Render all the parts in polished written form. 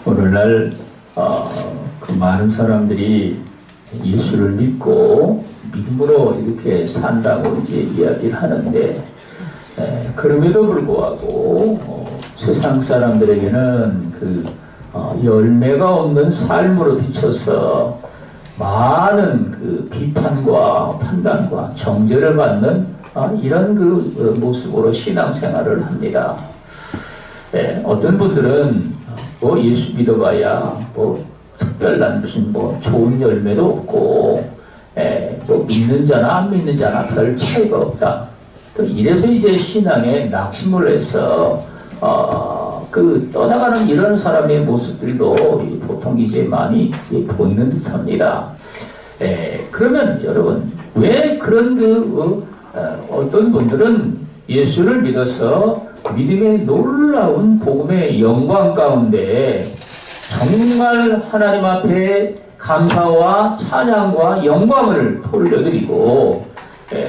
오늘날 그 많은 사람들이 예수를 믿고 믿음으로 이렇게 산다고 이제 이야기를 하는데, 그럼에도 불구하고 세상 사람들에게는 그 열매가 없는 삶으로 비춰서 많은 그 비판과 판단과 정죄를 받는 이런 그 모습으로 신앙생활을 합니다. 어떤 분들은 뭐 예수 믿어봐야 뭐 특별한 무슨 뭐 좋은 열매도 없고, 뭐 믿는 자나 안 믿는 자나 별 차이가 없다. 또 이래서 이제 신앙에 낙심을 해서 그 떠나가는 이런 사람의 모습들도 보통 이제 많이 보이는 듯합니다. 그러면 여러분, 왜 그런 어떤 분들은 예수를 믿어서 믿음의 놀라운 복음의 영광 가운데 정말 하나님 앞에 감사와 찬양과 영광을 돌려드리고,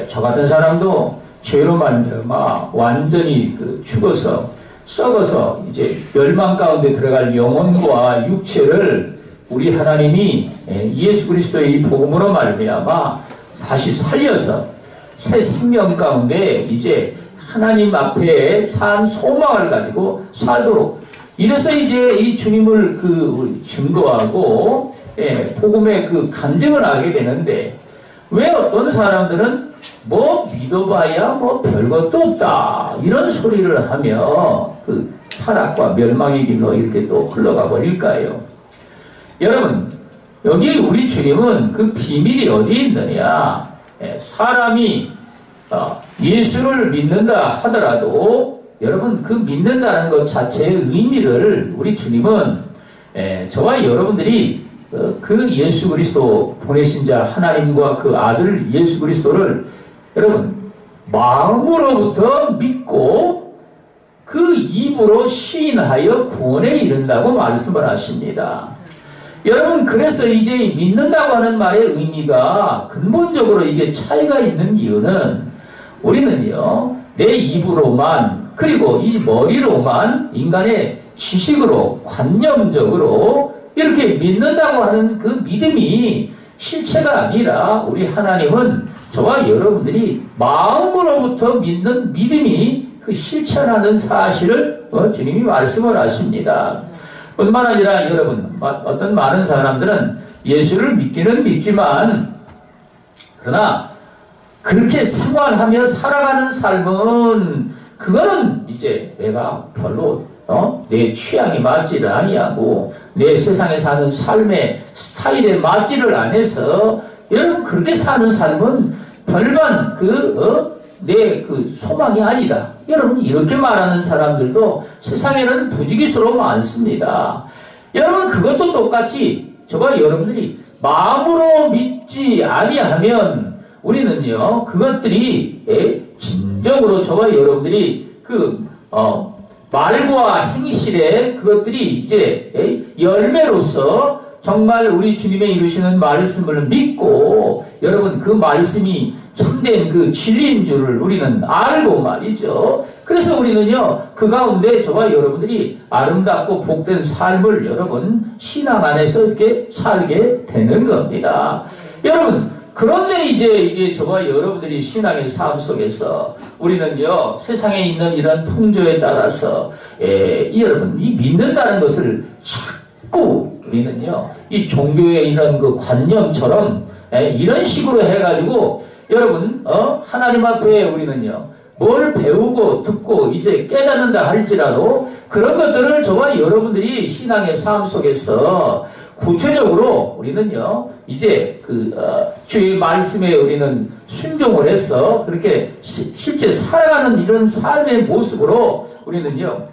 저 같은 사람도 죄로 말미암아 완전히 죽어서 썩어서 이제 멸망 가운데 들어갈 영혼과 육체를 우리 하나님이 예수 그리스도의 이 복음으로 말미암아 다시 살려서 새 생명 가운데 이제 하나님 앞에 산 소망을 가지고 살도록, 이래서 이제 이 주님을 증거하고 복음의 간증을 하게 되는데, 왜 어떤 사람들은 뭐 믿어봐야 뭐 별것도 없다 이런 소리를 하며 타락과 멸망의 길로 이렇게 또 흘러가 버릴까요? 여러분, 여기 우리 주님은 그 비밀이 어디 있느냐? 사람이 예수를 믿는다 하더라도 여러분, 그 믿는다는 것 자체의 의미를 우리 주님은 저와 여러분들이 그 예수 그리스도 보내신 자 하나님과 그 아들 예수 그리스도를 여러분 마음으로부터 믿고 그 입으로 시인하여 구원에 이른다고 말씀을 하십니다. 여러분, 그래서 이제 믿는다고 하는 말의 의미가 근본적으로 이게 차이가 있는 이유는, 우리는요 내 입으로만 그리고 이 머리로만 인간의 지식으로 관념적으로 이렇게 믿는다고 하는 그 믿음이 실체가 아니라, 우리 하나님은 저와 여러분들이 마음으로부터 믿는 믿음이 그 실체라는 사실을 주님이 말씀을 하십니다. 뿐만 아니라 여러분, 어떤 많은 사람들은 예수를 믿기는 믿지만, 그러나 그렇게 생활하며 살아가는 삶은 그거는 이제 내가 별로 내 취향에 맞지를 아니하고 내 세상에 사는 삶의 스타일에 맞지를 않아서, 여러분 그렇게 사는 삶은 별반 내 소망이 아니다. 여러분, 이렇게 말하는 사람들도 세상에는 부지기수로 많습니다. 여러분, 그것도 똑같이 저와 여러분들이 마음으로 믿지 아니하면 우리는요 그것들이 진정으로 저와 여러분들이 말과 행실에 그것들이 이제 열매로서 정말 우리 주님의 이루시는 말씀을 믿고, 여러분 그 말씀이 참된 그 진리인 줄을 우리는 알고 말이죠. 그래서 우리는요 그 가운데 저와 여러분들이 아름답고 복된 삶을 여러분 신앙 안에서 이렇게 살게 되는 겁니다. 여러분, 그런데 이게 저와 여러분들이 신앙의 삶 속에서 우리는요 세상에 있는 이런 풍조에 따라서 여러분 이 믿는다는 것을 자꾸 우리는요 이 종교의 이런 그 관념처럼 이런 식으로 해가지고 여러분 하나님 앞에 우리는요 뭘 배우고 듣고 이제 깨닫는다 할지라도 그런 것들을 저와 여러분들이 신앙의 삶 속에서 구체적으로 우리는요 이제 주의 말씀에 우리는 순종을 해서 그렇게 실제 살아가는 이런 삶의 모습으로 우리는요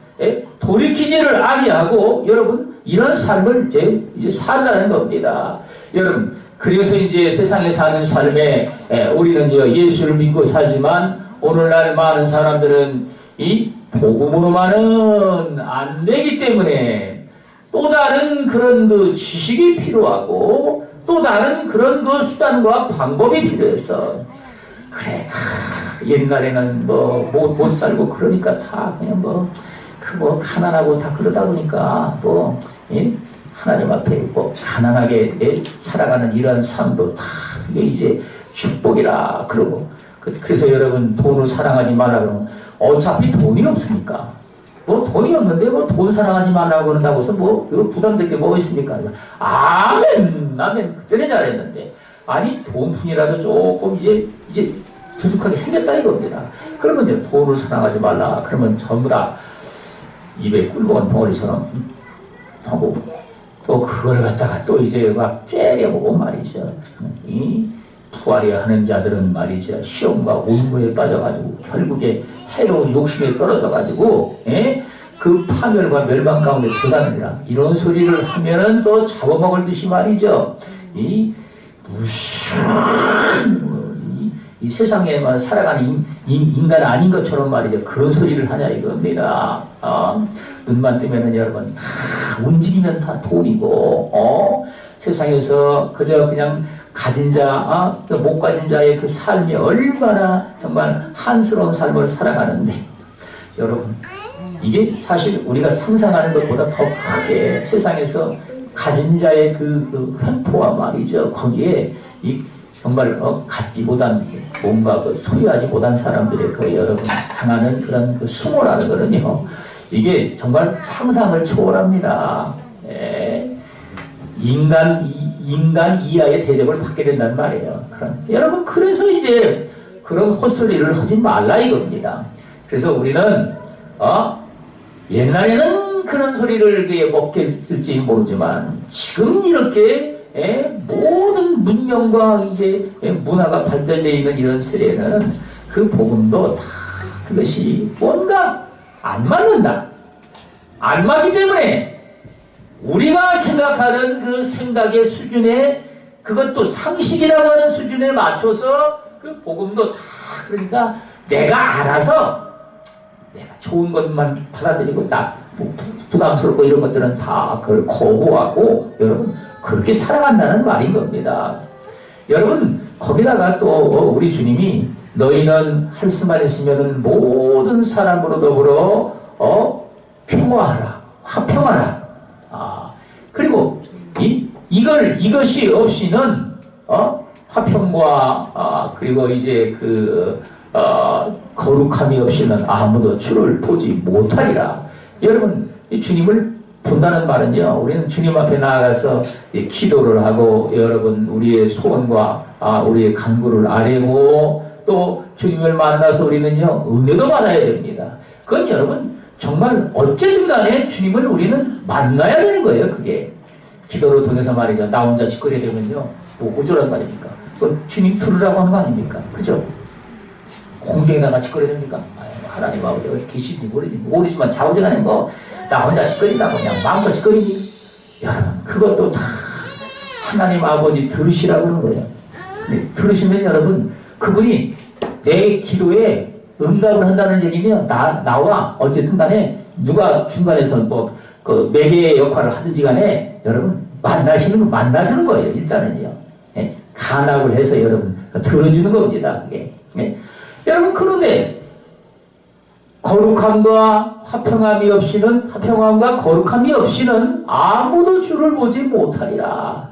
돌이키지를 아니하고 여러분 이런 삶을 이제 살라는 겁니다. 여러분, 그래서 이제 세상에 사는 삶에 우리는요 예수를 믿고 살지만, 오늘날 많은 사람들은 이 복음으로만은 안 되기 때문에 또 다른 그런 지식이 필요하고 또 다른 그런 수단과 방법이 필요해서, 그래 옛날에는 못 살고 그러니까 다 그냥 가난하고 다 그러다 보니까 하나님 앞에 뭐 가난하게 살아가는 이러한 삶도 다 그게 이제 축복이라 그러고 그래서 여러분 돈을 사랑하지 말라 그러면 어차피 돈이 없으니까 뭐 돈이 없는데 뭐 돈 사랑하지 말라고 그런다고 해서 뭐 부담될 게 뭐가 있습니까? 아멘 아멘 그때는 잘했는데 아니 돈푼이라도 조금 이제 두둑하게 생겼다 이겁니다. 그러면 돈을 사랑하지 말라 그러면 전부 다 입에 꿀먹은 덩어리처럼 하고 또 그걸 갖다가 또 이제 막 째려보고 말이죠. 이 부활이야 하는 자들은 말이죠. 시험과 온무에 빠져가지고 결국에 해로운 욕심에 떨어져가지고 그 파멸과 멸망 가운데 들어가느니라. 이런 소리를 하면은 또 잡아먹을 듯이 말이죠. 이 세상에만 살아가는 인간 아닌 것처럼 말이죠. 그런 소리를 하냐 이겁니다. 눈만 뜨면은 여러분 다 움직이면 다 돈이고 세상에서 그저 그냥 가진 자, 못 가진 자의 그 삶이 얼마나 정말 한스러운 삶을 살아가는데 여러분 이게 사실 우리가 상상하는 것보다 더 크게 세상에서 가진 자의 그 횡포와 말이죠. 거기에 이 정말 갖지 못한 뭔가 소유하지 못한 사람들의 그 여러분 당하는 그런 그 수모라는 거는요. 이게 정말 상상을 초월합니다. 인간 이하의 대접을 받게 된단 말이에요. 여러분 그래서 이제 그런 헛소리를 하지 말라 이겁니다. 그래서 우리는 옛날에는 그런 소리를 먹겠을지 모르지만 지금 이렇게 모든 문명과 이제 문화가 발달되어 있는 이런 세대는 그 복음도 다 그것이 뭔가 안 맞는다. 안 맞기 때문에 우리가 생각하는 그 생각의 수준에 그것도 상식이라고 하는 수준에 맞춰서 그 복음도 다 그러니까 내가 알아서 내가 좋은 것만 받아들이고 나 부담스럽고 이런 것들은 다 그걸 거부하고 여러분 그렇게 살아간다는 말인 겁니다. 여러분 거기다가 또 우리 주님이 너희는 할 수만 있으면 모든 사람으로 더불어 평화하라 화평하라. 그리고 이것이 없이는 화평과 그리고 이제 거룩함이 없이는 아무도 주를 보지 못하리라. 여러분 이 주님을 본다는 말은요. 우리는 주님 앞에 나아가서 기도를 하고 여러분 우리의 소원과 우리의 간구를 아뢰고 또 주님을 만나서 우리는요 은혜도 받아야 됩니다. 그건 여러분 정말 어쨌든 간에 주님을 우리는 만나야 되는 거예요. 그게 기도를 통해서 말이죠. 나 혼자 짓거리게 되면요 뭐 어쩌란 말입니까? 주님 들으라고 하는 거 아닙니까? 그죠? 공중에다가 짓거리게 됩니까? 하나님 아버지가 계신지 모르지만 자우지간에 나 혼자 짓거리다고 그냥 마음껏 짓거리니 여러분 그것도 다 하나님 아버지 들으시라고 하는 거예요. 들으시면 여러분 그분이 내 기도에 응답을 한다는 얘기면 나와 어쨌든 간에 누가 중간에서 그 매개의 역할을 하든지 간에 여러분 만나주는 거예요. 일단은요. 간합을 해서 여러분 들어주는 겁니다. 그게. 여러분 그런데 거룩함과 화평함과 거룩함이 없이는 아무도 주를 보지 못하리라.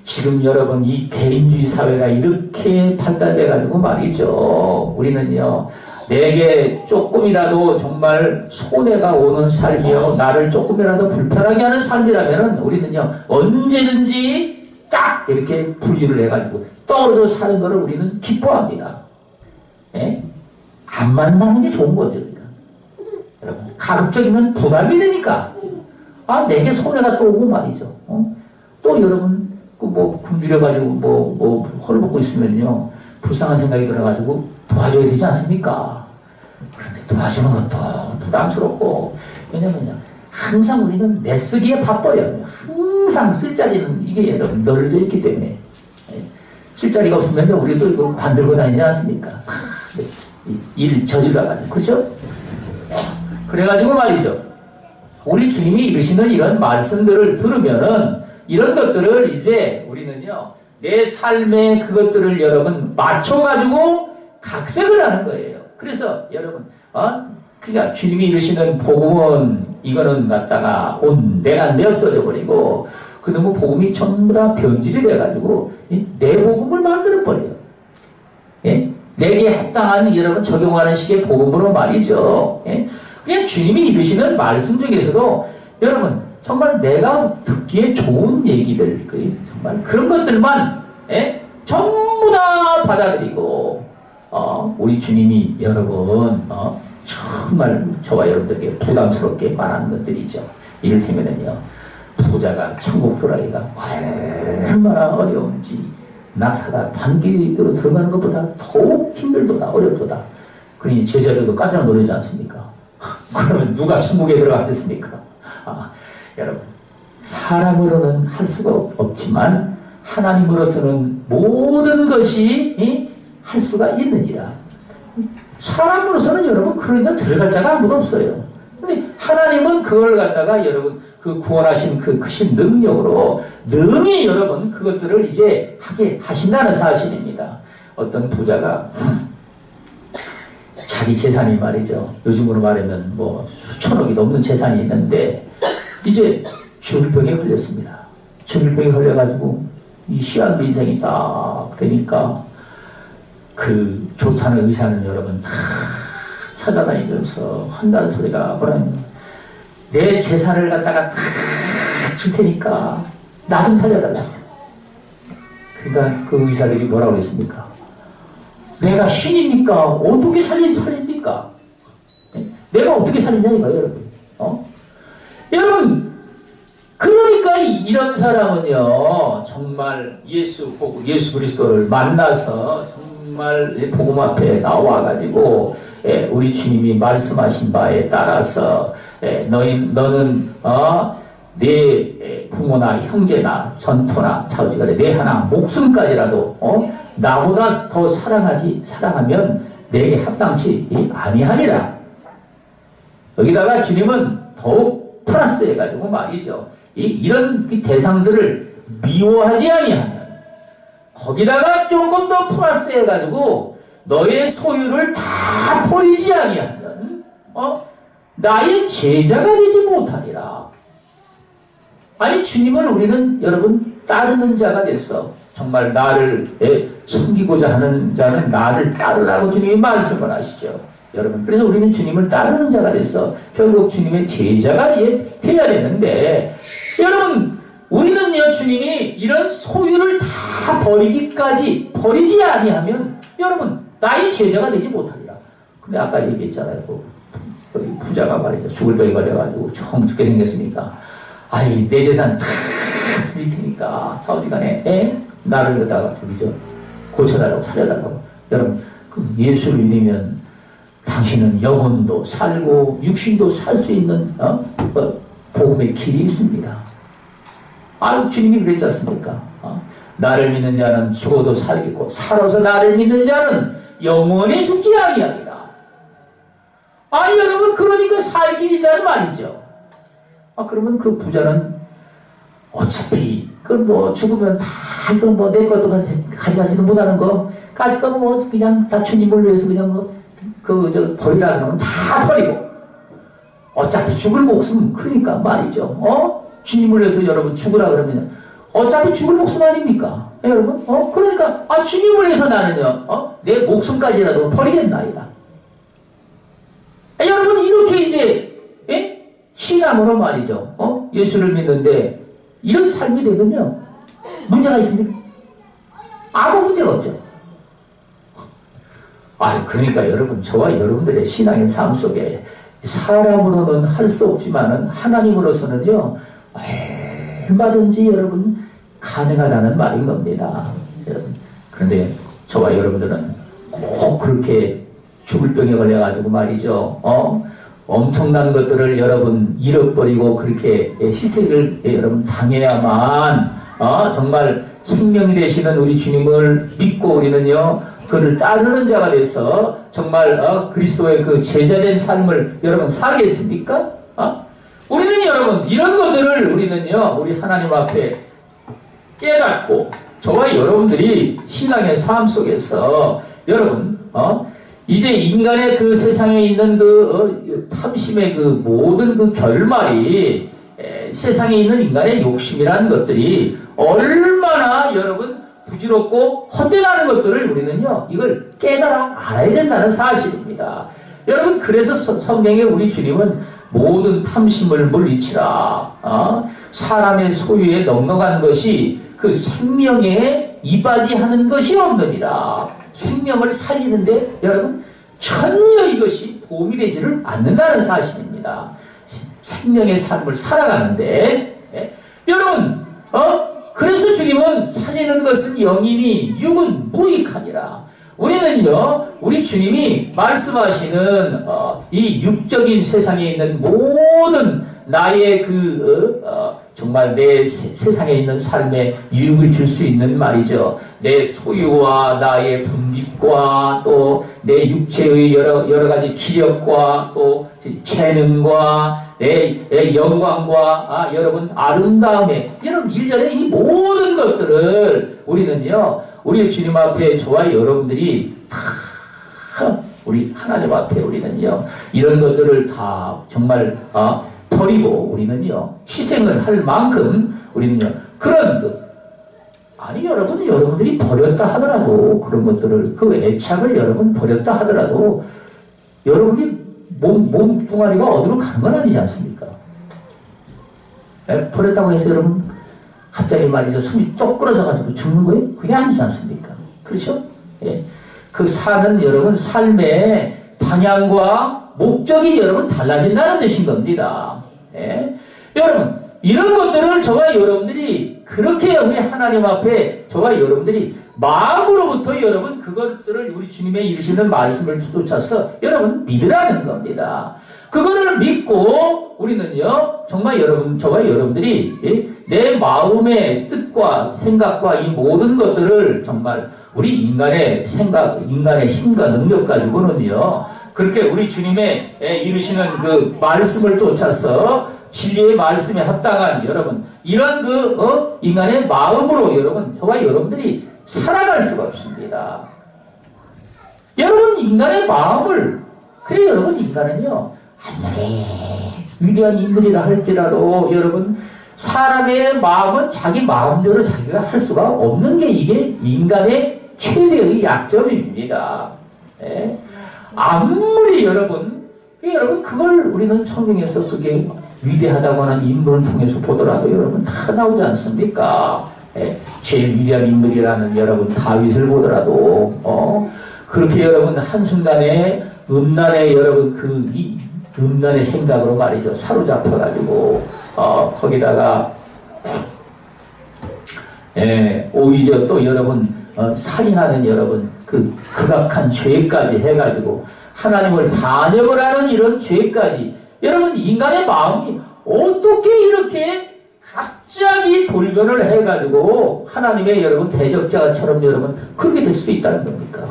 지금 여러분 이 개인주의 사회가 이렇게 발달돼 가지고 말이죠. 우리는요 내게 조금이라도 정말 손해가 오는 삶이요 나를 조금이라도 불편하게 하는 삶이라면은 우리는요 언제든지 딱 이렇게 분리를 해가지고 떨어져 사는 것을 우리는 기뻐합니다. 안 만나는 게 좋은 거죠. 그러니까. 여러분 가급적이면 부담이 되니까 내게 손해가 또 오고 말이죠. 또 여러분 굶주려가지고 헐벗고 있으면요 불쌍한 생각이 들어가지고 도와줘야 되지 않습니까? 그런데 도와주는 것도 부담스럽고 왜냐면요 항상 우리는 내쓰기에 바빠요. 항상 쓸 자리는 이게 여러분 널져 있기 때문에 쓸 자리가 없으면 우리도 이거 만들고 다니지 않습니까? 일 저질러가지고 그렇죠? 그래가지고 말이죠. 우리 주님이 이르시는 이런 말씀들을 들으면은 이런 것들을 이제 우리는요 내 삶의 그것들을 여러분 맞춰가지고 각색을 하는 거예요. 그래서 여러분 그러니까 주님이 이르시는 복음은 이거는 갖다가 내가 내어버려 버리고 그놈의 복음이 전부 다 변질이 돼가지고 내 복음을 만들어버려요. 예? 내게 합당한 여러분 적용하는 식의 복음으로 말이죠. 예? 그냥 주님이 이르시는 말씀 중에서도 여러분 정말 내가 듣기에 좋은 얘기들 정말 그런 것들만 예? 전부 다 받아들이고 우리 주님이 여러분 정말 저와 여러분들에게 부담스럽게 말하는 것들이죠. 이를테면은요 부자가 천국 들어가기가 얼마나 어려운지 낙타가 반기로 들어가는 것보다 더욱 힘들도다 어렵도다. 그러니 제자들도 깜짝 놀라지 않습니까? 그러면 누가 천국에 들어가겠습니까? 여러분 사람으로는 할 수가 없지만 하나님으로서는 모든 것이 할 수가 있느니라. 사람으로서는 여러분 그러니까 들어갈 자가 아무도 없어요. 근데 하나님은 그걸 갖다가 여러분 그 구원하신 그 크신 능력으로 능히 여러분 그것들을 이제 하게 하신다는 사실입니다. 어떤 부자가 자기 재산이 말이죠. 요즘으로 말하면 뭐 수천억이 넘는 재산이 있는데 이제 죽을 병에 걸렸습니다. 죽을 병에 걸려가지고 이 시한부 인생이 딱 되니까 그 좋다는 의사는 여러분 찾아다니면서 한다는 소리가 뭐라는 내 재산을 갖다가 줄 테니까 나 좀 살려달라. 그러니까 그 의사들이 뭐라고 했습니까? 내가 신입니까? 어떻게 살립니까? 내가 어떻게 살리냐 이거예요, 여러분. 여러분, 그러니까 이런 사람은요, 정말 예수 그리스도를 만나서 정말 복음 앞에 나와가지고 우리 주님이 말씀하신 바에 따라서 너는 내 부모나 형제나 전토나 자우지가 내 하나 목숨까지라도 나보다 더 사랑하면 내게 합당치 아니하니라. 여기다가 주님은 더욱 플러스 해가지고 말이죠. 이런 대상들을 미워하지 아니하면 거기다가 조금 더 플러스 해가지고 너의 소유를 다 버리지 아니하면 나의 제자가 되지 못하리라. 아니 주님을 우리는 여러분 따르는 자가 됐어. 정말 나를 섬기고자 하는 자는 나를 따르라고 주님이 말씀을 하시죠. 여러분 그래서 우리는 주님을 따르는 자가 됐어. 결국 주님의 제자가 돼야 되는데 여러분 우리는요 주님이 이런 소유를 다 버리지 아니하면 여러분 나의 제자가 되지 못하리라. 근데 아까 얘기했잖아요. 부자가 말이죠. 죽을 병에 걸려가지고 총 죽게 생겼으니까 아이 내 재산 다 드릴 테니까 사우디간에 나를 갖다가 저기죠 고쳐달라고 살려달라고. 여러분 그 예수를 믿으면 당신은 영혼도 살고 육신도 살 수 있는 복음의 길이 있습니다. 주님이 그랬지 않습니까? 나를 믿는 자는 죽어도 살겠고 살아서 나를 믿는 자는 영원히 죽지 아니하리라. 여러분 그러니까 살기 있다는 말이죠. 그러면 그 부자는 어차피 죽으면 다 내 것도 가져가지는 못하는 거 까짓 거는 그냥 다 주님을 위해서 그냥 버리라 그러면 다 버리고 어차피 죽을 목숨 그러니까 말이죠. 주님을 위해서 여러분 죽으라 그러면 어차피 죽을 목숨 아닙니까? 여러분 그러니까 주님을 위해서 나는요 내 목숨까지라도 버리겠나이다. 여러분 이렇게 이제 신앙으로 말이죠. 예수를 믿는데 이런 삶이 되면요 문제가 있습니까? 아무 문제가 없죠. 그러니까 여러분 저와 여러분들의 신앙의 삶 속에 사람으로는 할 수 없지만은 하나님으로서는요 얼마든지 여러분 가능하다는 말인 겁니다. 여러분 그런데 저와 여러분들은 꼭 그렇게 죽을 병에 걸려가지고 말이죠. 엄청난 것들을 여러분 잃어버리고 그렇게 희생을 여러분 당해야만 정말 생명이 되시는 우리 주님을 믿고 우리는요 그를 따르는 자가 돼서 정말 그리스도의 그 제자된 삶을 여러분 살겠습니까? 우리는 여러분 이런 것들을 우리는요 우리 하나님 앞에 깨닫고 저와 여러분들이 신앙의 삶 속에서 여러분 이제 인간의 그 세상에 있는 그 탐심의 그 모든 그 결말이 세상에 있는 인간의 욕심이라는 것들이 얼마나 여러분 부질없고 헛되다는 것들을 우리는요 이걸 깨달아 알아야 된다는 사실입니다. 여러분 그래서 성경에 우리 주님은 모든 탐심을 물리치라. 사람의 소유에 넉넉한 것이 그 생명에 이바지하는 것이 없느니라. 생명을 살리는데 여러분 전혀 이것이 도움이 되지를 않는다는 사실입니다. 생명의 삶을 살아가는데 여러분 그래서 주님은 살리는 것은 영이니 육은 무익하니라. 우리는요 우리 주님이 말씀하시는 이 육적인 세상에 있는 모든 나의 정말 내 세상에 있는 삶에 유익을 줄 수 있는 말이죠. 내 소유와 나의 분깃과 또 내 육체의 여러 가지 기력과 또 재능과 내 영광과 여러분 아름다움에 여러분 일전에 이 모든 것들을 우리는요 우리 주님 앞에 저와 여러분들이 다 우리 하나님 앞에 우리는요 이런 것들을 다 정말 버리고 우리는요 희생을 할 만큼 우리는요 그런 여러분들이 버렸다 하더라도 그런 것들을 그 애착을 여러분 버렸다 하더라도 여러분이 몸뚱아리가 어디로 가는 건 아니지 않습니까? 버렸다고 해서 여러분 갑자기 말이죠 숨이 똑 끊어져가지고 죽는 거예요? 그게 아니지 않습니까? 그렇죠? 예. 그 사는 여러분 삶의 방향과 목적이 여러분 달라진다는 뜻인 겁니다. 예. 여러분 이런 것들을 저와 여러분들이 그렇게 우리 하나님 앞에 저와 여러분들이 마음으로부터 여러분 그것들을 우리 주님의 이르시는 말씀을 쫓아서 여러분 믿으라는 겁니다. 그거를 믿고 우리는요 정말 저와 여러분들이 내 마음의 뜻과 생각과 이 모든 것들을 정말 우리 인간의 생각, 인간의 힘과 능력 가지고는요 그렇게 우리 주님의 이르시는 그 말씀을 쫓아서 진리의 말씀에 합당한 여러분 이런 인간의 마음으로 여러분 저와 여러분들이 살아갈 수가 없습니다. 여러분 인간의 마음을 그래 여러분 인간은요 아무리 위대한 인물이라 할지라도 여러분 사람의 마음은 자기 마음대로 자기가 할 수가 없는 게 이게 인간의 최대의 약점입니다. 예? 아무리 여러분 그걸 우리는 성경에서 그게 위대하다고 하는 인물을 통해서 보더라도 여러분 다 나오지 않습니까? 예, 제일 위대한 인물이라는 여러분 다윗을 보더라도 그렇게 여러분 한순간에 음란의 여러분 이 음란의 생각으로 말이죠 사로잡혀가지고 거기다가 오히려 또 여러분 살인하는 여러분 그 극악한 죄까지 해가지고 하나님을 반역을 하는 이런 죄까지 여러분 인간의 마음이 어떻게 이렇게 갑자기 돌변을 해가지고 하나님의 여러분 대적자처럼 여러분 그렇게 될 수도 있다는 겁니까?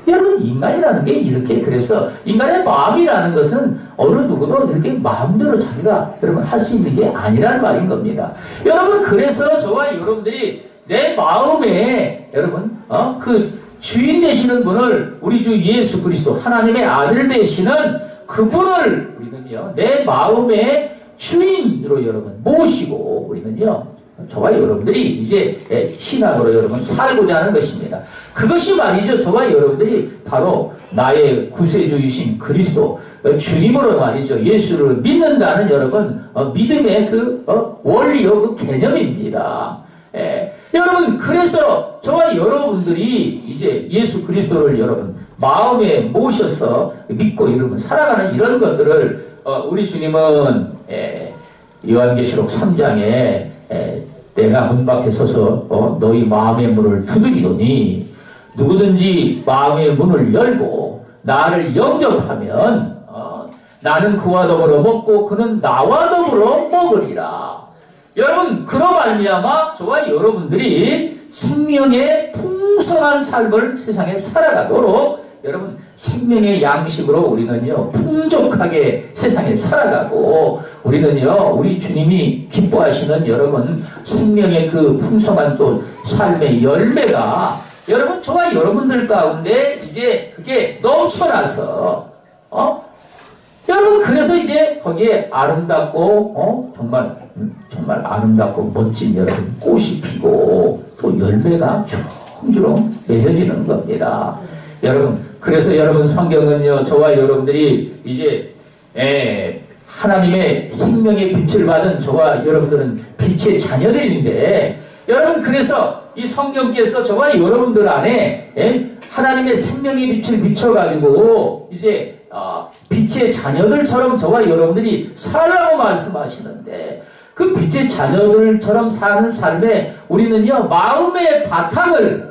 여러분 인간이라는 게 이렇게 그래서 인간의 마음이라는 것은 어느 누구도 이렇게 마음대로 자기가 여러분 할 수 있는 게 아니라는 말인 겁니다. 여러분 그래서 저와 여러분들이 내 마음에 여러분 그 주인 되시는 분을 우리 주 예수 그리스도 하나님의 아들 되시는 그분을 우리는요 내 마음의 주인으로 여러분 모시고 우리는요 저와 여러분들이 이제 신앙으로 여러분 살고자 하는 것입니다. 그것이 말이죠 저와 여러분들이 바로 나의 구세주이신 그리스도 주님으로 말이죠 예수를 믿는다는 여러분 믿음의 그 원리요 그 개념입니다. 여러분 그래서 저와 여러분들이 이제 예수 그리스도를 여러분 마음에 모셔서 믿고 여러분 살아가는 이런 것들을 우리 주님은 요한계시록 3장에 내가 문 밖에 서서 너희 마음의 문을 두드리노니 누구든지 마음의 문을 열고 나를 영접하면 나는 그와 더불어 먹고 그는 나와 더불어 먹으리라. 여러분 그로 말미암아 저와 여러분들이 생명의 풍성한 삶을 세상에 살아가도록 여러분 생명의 양식으로 우리는요 풍족하게 세상에 살아가고 우리는요 우리 주님이 기뻐하시는 여러분 생명의 그 풍성한 또 삶의 열매가 여러분, 저와 여러분들 가운데 이제 그게 넘쳐나서, 여러분, 그래서 이제 거기에 아름답고, 정말 아름답고 멋진 여러분 꽃이 피고 또 열매가 주렁주렁 맺어지는 겁니다. 여러분, 그래서 여러분 성경은요, 저와 여러분들이 이제, 하나님의 생명의 빛을 받은 저와 여러분들은 빛의 자녀들인데, 여러분, 그래서 이 성경께서 저와 여러분들 안에 하나님의 생명의 빛을 비춰가지고 이제 빛의 자녀들처럼 저와 여러분들이 살라고 말씀하시는데, 그 빛의 자녀들처럼 사는 삶에 우리는요, 마음의 바탕을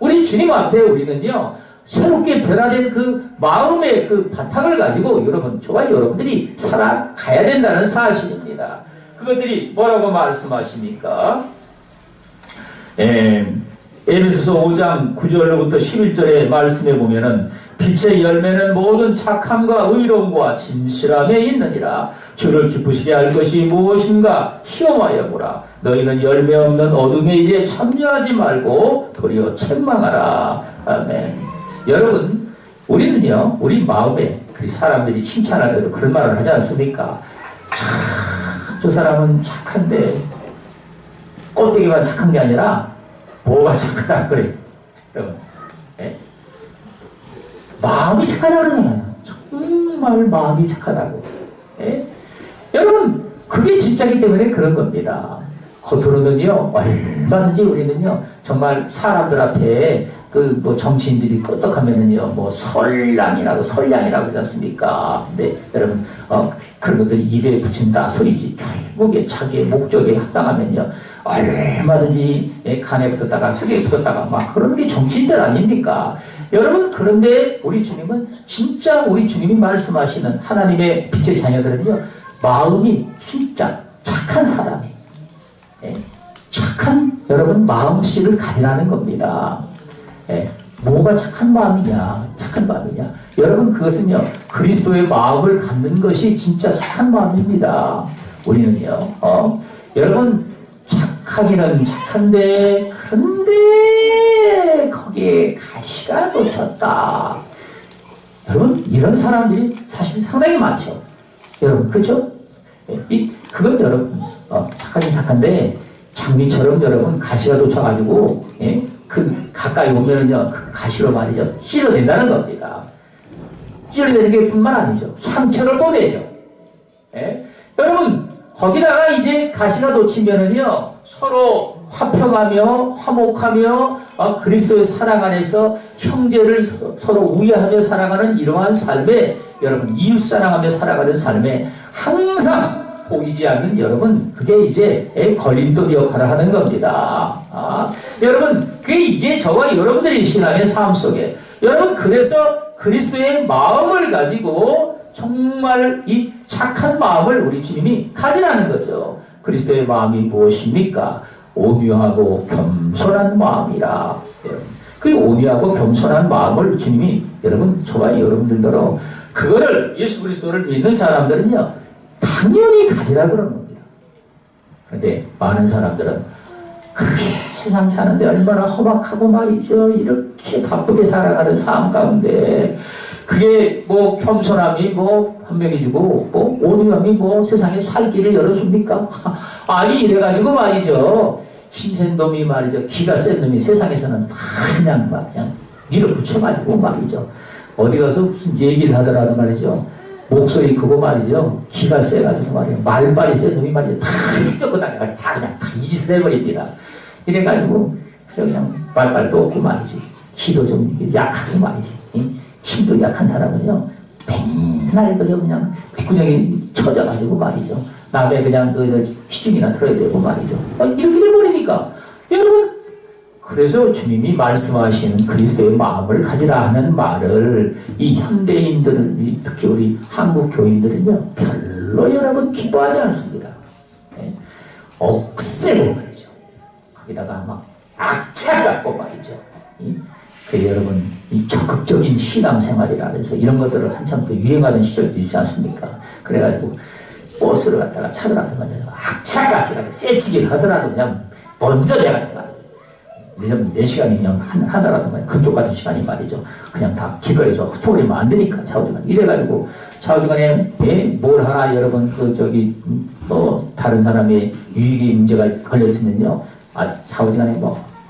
우리 주님 앞에 우리는요, 새롭게 변화된 그 마음의 그 바탕을 가지고 여러분, 저와 여러분들이 살아가야 된다는 사실입니다. 그것들이 뭐라고 말씀하십니까? 에베소서 5장 9절로부터 11절의 말씀에 보면은 빛의 열매는 모든 착함과 의로움과 진실함에 있느니라. 주를 기쁘시게 할 것이 무엇인가 시험하여 보라. 너희는 열매 없는 어둠의 일에 참여하지 말고 도리어 책망하라. 아멘. 여러분, 우리는요, 우리 마음에 그 사람들이 칭찬할 때도 그런 말을 하지 않습니까? 참, 저 사람은 착한데 껍데기만 착한 게 아니라 뭐가 착하다 그래. 여러분, 마음이 착하다고 그러잖아요. 정말 마음이 착하다고. 여러분, 그게 진짜이기 때문에 그런 겁니다. 겉으로는요, 얼마든지 우리는요, 정말 사람들 앞에 그 뭐 정치인들이 끄떡하면은요, 뭐 설량이라고 그러지 않습니까? 근데 여러분, 그런 것들이 입에 붙인다 소리지. 결국에 자기의 목적에 합당하면요, 얼마든지 간에 붙었다가 속에 붙었다가 막 그런 게 정치인들 아닙니까? 여러분, 그런데 우리 주님은 진짜 우리 주님이 말씀하시는 하나님의 빛의 자녀들은요, 마음이 진짜 착한 사람이, 착한 여러분 마음씨를 가지라는 겁니다. 뭐가 착한 마음이냐? 착한 마음이냐? 여러분, 그것은요, 그리스도의 마음을 갖는 것이 진짜 착한 마음입니다. 우리는요, 여러분, 착하기는 착한데, 근데, 거기에 가시가 돋쳤다. 여러분, 이런 사람들이 사실 상당히 많죠. 여러분, 그죠? 그건 여러분, 착하긴 착한데, 장미처럼 여러분, 가시가 돋쳐가지고, 그 가까이 오면은요, 그 가시로 말이죠, 찔러댄다는 겁니다. 찔러대는 게 뿐만 아니죠, 상처를 또 내죠. 여러분, 거기다가 이제 가시가 돋치면은요, 서로 화평하며 화목하며 그리스도의 사랑 안에서 형제를 서로 우애하며 살아가는 이러한 삶에, 여러분, 이웃 사랑하며 살아가는 삶에 항상 보이지 않는 여러분, 그게 이제 걸림돌 역할을 하는 겁니다. 여러분, 이게 저와 여러분들의 신앙의 삶 속에, 여러분, 그래서 그리스도의 마음을 가지고 정말 이 착한 마음을 우리 주님이 가지라는 거죠. 그리스도의 마음이 무엇입니까? 온유하고 겸손한 마음이라. 그 온유하고 겸손한 마음을 주님이 여러분, 저와 여러분들더러 그거를, 예수 그리스도를 믿는 사람들은요, 당연히 가지라 그러는 겁니다. 그런데 많은 사람들은 그렇게 세상 사는데 얼마나 험악하고 말이죠. 이렇게 바쁘게 살아가는 삶 가운데 그게 뭐 겸손함이 뭐 현명해지고 뭐 온유함이 뭐 세상에 살 길을 열어줍니까? 아니, 이래가지고 말이죠. 힘센 놈이 말이죠. 기가 센 놈이 세상에서는 그냥 밀어붙여가지고 말이죠. 어디 가서 무슨 얘기를 하더라도 말이죠. 목소리 크고 말이죠. 기가 세가지고 말이에요. 말빨이 센 놈이 말이죠. 다 휘젓고 다녀가지고 다 그냥 다 이 짓을 해버립니다. 이래가지고 그냥 말빨도 없고 말이지. 기도 좀 약하고 말이지. 힘도 약한 사람은요. 맨날 그냥 뒷구녕이 쳐져가지고 말이죠. 남의 그냥 시중이나 들어야 되고 말이죠. 이렇게 돼버리니까. 여러분, 그래서 주님이 말씀하시는 그리스도의 마음을 가지라 하는 말을 이 현대인들은, 특히 우리 한국 교인들은요, 별로 여러분 기뻐하지 않습니다. 억세고 말이죠. 거기다가 막 악착 같고 말이죠. 여러분, 이 적극적인 신앙생활이라 해서 이런 것들을 한참 또 유행하던 시절도 있지 않습니까? 그래가지고 버스를 갖다가 차를 갖다가 악착같이 세치기를 하더라도 그냥 먼저 내가 내 시간이 그냥 하나라든가 그쪽 같은 시간이 말이죠. 그냥 다 길거리에서 흩어버리면 안 되니까 좌우지간 이래가지고 좌우지간에 뭘 하나 여러분 다른 사람의 유익의 문제가 걸렸으면요 좌우지간에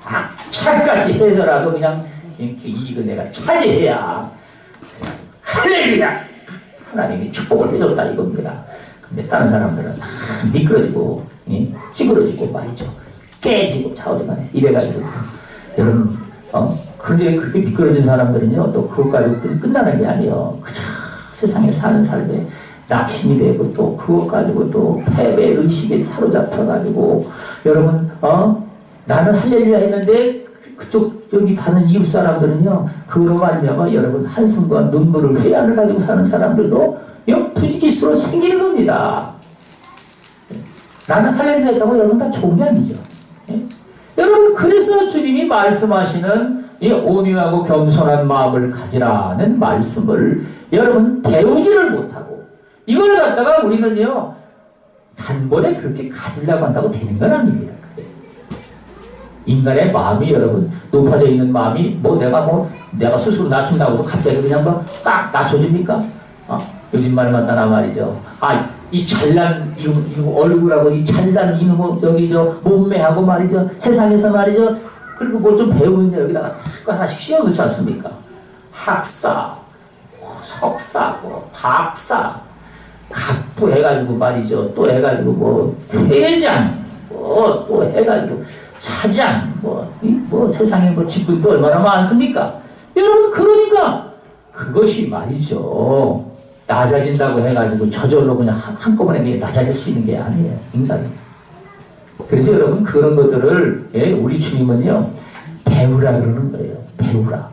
악착같이 해서라도 그냥 이렇게 이익을 내가 차지해야 할렐루야 하나님이 축복을 해줬다 이겁니다. 근데 다른 사람들은 다 미끄러지고 찌그러지고 말이죠. 깨지고 좌우지간에 이래가지고 여러분 그런데 그렇게 미끄러진 사람들은요 또 그것 가지고 끝나는 게 아니에요. 그저 세상에 사는 삶에 낙심이 되고 또 그것 가지고 또 패배 의식에 사로잡혀가지고 여러분 나는 할렐루야 했는데 그쪽 여기 사는 이웃 사람들은요 그로 말미암아 여러분 한숨과 눈물을 회한을 가지고 사는 사람들도 부지기수로 생기는 겁니다. 나는 할렐루야 했다고 여러분 다 좋은 게 아니죠. 여러분 그래서 주님이 말씀하시는 이 온유하고 겸손한 마음을 가지라는 말씀을 여러분 배우지를 못하고 이걸 갖다가 우리는요 단번에 그렇게 가지려고 한다고 되는 건 아닙니다. 그게. 인간의 마음이 여러분 높아져 있는 마음이 내가 스스로 낮춘다고 갑자기 그냥 딱 낮춰집니까? 요즘 말 맞다나 말이죠. 이 잘난 이놈 얼굴하고 이 잘난 이놈 몸매하고 말이죠. 세상에서 말이죠. 그리고 뭘 좀 배우면 여기다가 딱 하나씩 씌워놓지 않습니까? 학사, 석사, 박사, 갑부 해가지고 말이죠. 또 해가지고 회장, 또 해가지고 사장, 세상에 직분도 얼마나 많습니까? 여러분 그러니까 그것이 말이죠. 낮아진다고 해가지고 저절로 그냥 한꺼번에 낮아질 수 있는 게 아니에요. 인간이. 그래서 여러분 그런 것들을 우리 주님은요 배우라 그러는 거예요. 배우라.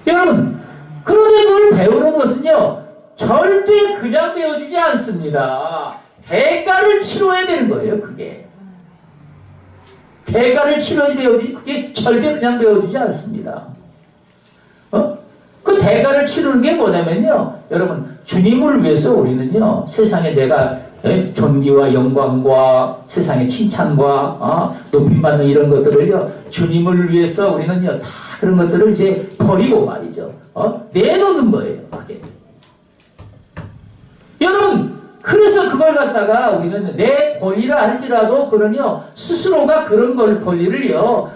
여러분 그런데 그걸 배우는 것은요 절대 그냥 배워지지 않습니다. 대가를 치러야 되는 거예요. 그게. 대가를 치러야 배워지지 그게 절대 그냥 배워지지 않습니다. 그 대가를 치르는 게 뭐냐면요 여러분 주님을 위해서 우리는요 세상에 내가 존귀와 영광과 세상의 칭찬과 높임받는 이런 것들을요 주님을 위해서 우리는요 다 그런 것들을 이제 버리고 말이죠 내놓는 거예요. 그게. 여러분 그래서 그걸 갖다가 우리는 내 권리라 할지라도 그러요 스스로가 그런 걸 권리를요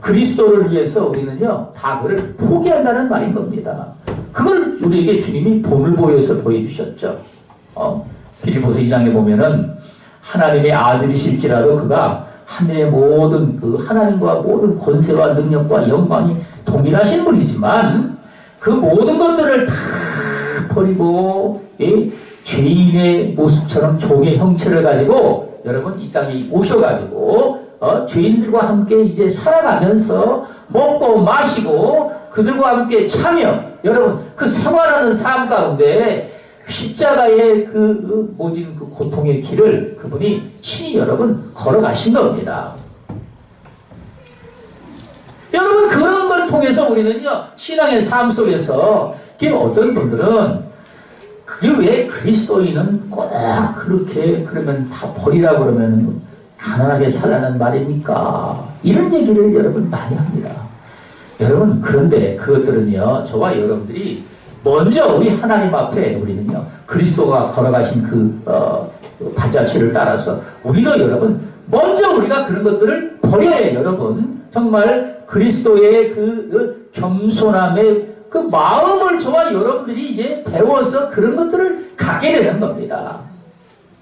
그리스도를 위해서 우리는요 다 그걸 포기한다는 말인 겁니다. 그걸 우리에게 주님이 본을 보여서 보여주셨죠. 빌립보서 2장에 보면은 하나님의 아들이실지라도 그가 하늘의 모든 하나님과 모든 권세와 능력과 영광이 동일하신 분이지만 그 모든 것들을 다 버리고 죄인의 모습처럼 종의 형체를 가지고 여러분 이 땅에 오셔가지고 죄인들과 함께 이제 살아가면서 먹고 마시고 그들과 함께 참여 여러분 그 생활하는 삶 가운데 십자가의 모진 고통의 길을 그분이 친히 여러분 걸어가신 겁니다. 여러분 그런 걸 통해서 우리는요 신앙의 삶 속에서 어떤 분들은 그게 왜 그리스도인은 꼭 그렇게 그러면 다 버리라 그러면 가난하게 살라는 말입니까? 이런 얘기를 여러분 많이 합니다. 여러분 그런데 그것들은요 저와 여러분들이 먼저 우리 하나님 앞에 우리는요 그리스도가 걸어가신 발자취를 따라서 우리도 여러분 먼저 우리가 그런 것들을 버려야 해요. 여러분 정말 그리스도의 겸손함의 마음을 저와 여러분들이 이제 배워서 그런 것들을 갖게 되는 겁니다.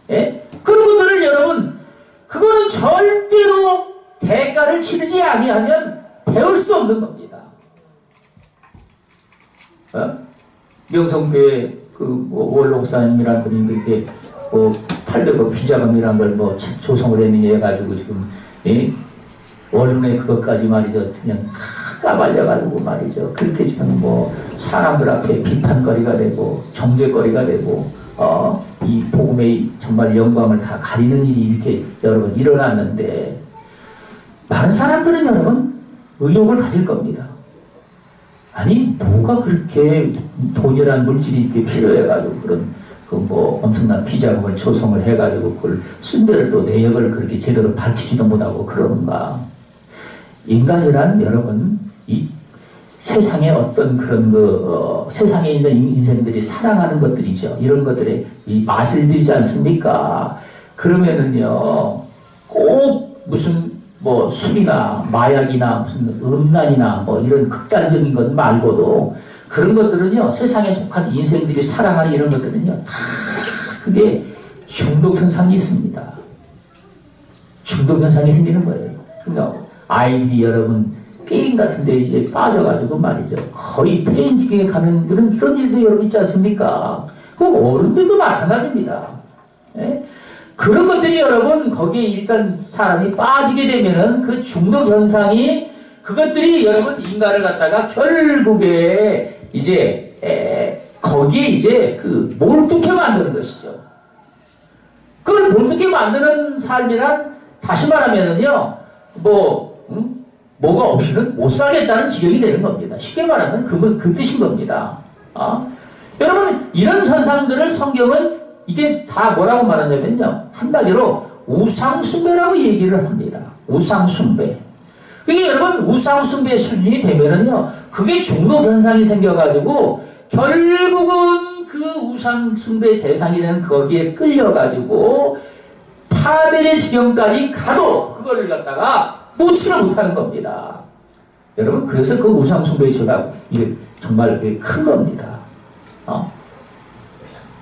그런 것들을 여러분 그거는 절대로 대가를 치르지 아니하면 배울 수 없는 겁니다. 명성교회 원록사님이라는 분이 이렇게 800억 비자금이라는 걸 조성을 했느냐 해가지고 지금 언론에 그것까지 말이죠 그냥 까발려가지고 말이죠 그렇게 지금 사람들 앞에 비판거리가 되고 정죄거리가 되고 이 복음의 정말 영광을 다 가리는 일이 이렇게 여러분 일어났는데 많은 사람들은 여러분 의욕을 가질 겁니다. 아니 뭐가 그렇게 돈이라는 물질이 이렇게 필요해가지고 그런 엄청난 비자금을 조성을 해가지고 그걸 쓴 데를 또 내역을 그렇게 제대로 밝히지도 못하고 그러는가. 인간이란 여러분, 이 세상에 어떤 그런 세상에 있는 인생들이 사랑하는 것들이죠. 이런 것들에 이 맛을 들이지 않습니까? 그러면은요, 꼭 무슨 뭐 술이나 마약이나 무슨 음란이나 뭐 이런 극단적인 것 말고도 그런 것들은요, 세상에 속한 인생들이 사랑하는 이런 것들은요, 다 그게 중독 현상이 있습니다. 중독 현상이 생기는 거예요. 그러니까 아이들이 여러분 게임 같은 데 이제 빠져가지고 말이죠. 거의 폐인지경에 가는 그런 일도 여러분 있지 않습니까? 그 어른들도 마찬가지입니다. 예? 그런 것들이 여러분 거기에 일단 사람이 빠지게 되면은 그 중독 현상이 그것들이 여러분 인간을 갖다가 결국에 이제 거기에 이제 그 몰두케 만드는 것이죠. 그걸 몰두케 만드는 삶이란 다시 말하면은요 뭐가 없이는 못 살겠다는 지경이 되는 겁니다. 쉽게 말하면 그 뜻인 겁니다. 여러분 이런 현상들을 성경은 이게 다 뭐라고 말하냐면요. 한마디로 우상숭배라고 얘기를 합니다. 우상숭배. 그게 여러분 우상숭배 수준이 되면은요. 그게 중독 현상이 생겨가지고 결국은 그 우상숭배 대상이 되는 거기에 끌려가지고 파멸의 지경까지 가도 그거를 갖다가 놓지를 못하는 겁니다. 여러분 그래서 그 우상숭배의 죄가 이게 정말 큰 겁니다.